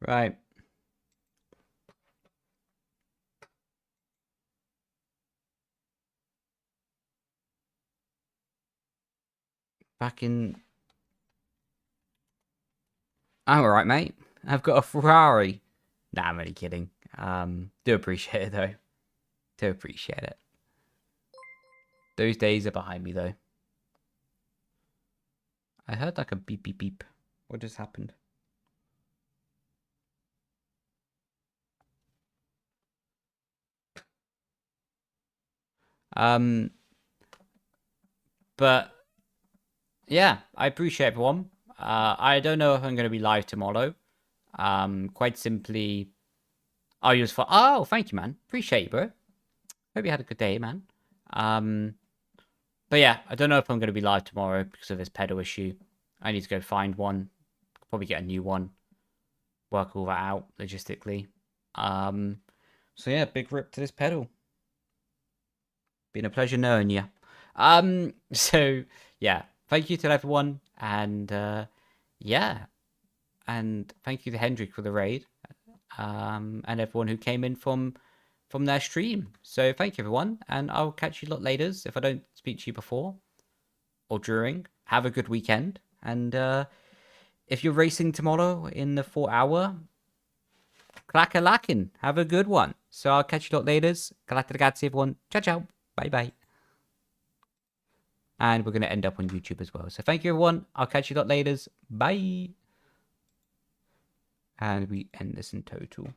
Right. Back in... I'm alright, mate. I've got a Ferrari. Nah, I'm only kidding. Do appreciate it, though. Do appreciate it. Those days are behind me, though. I heard like a beep, beep, beep. What just happened? But yeah, I appreciate everyone. I don't know if I'm going to be live tomorrow. Quite simply, I'll use for... Oh, thank you, man. Appreciate you, bro. Hope you had a good day, man. But yeah, I don't know if I'm going to be live tomorrow because of this pedal issue. I need to go find one. Probably get a new one. Work all that out logistically. So yeah, big rip to this pedal. Been a pleasure knowing you. So yeah, thank you to everyone, and yeah, and thank you to Hendrik for the raid, and everyone who came in from their stream. So thank you everyone, and I'll catch you a lot later if I don't speak to you before or during. Have a good weekend, and if you're racing tomorrow in the 4 hour, clack-a-lackin', have a good one. So I'll catch you a lot later. Grazie ragazzi everyone. Ciao ciao. Bye bye. And we're going to end up on YouTube as well. So thank you, everyone. I'll catch you a lot later. Bye. And we end this in total.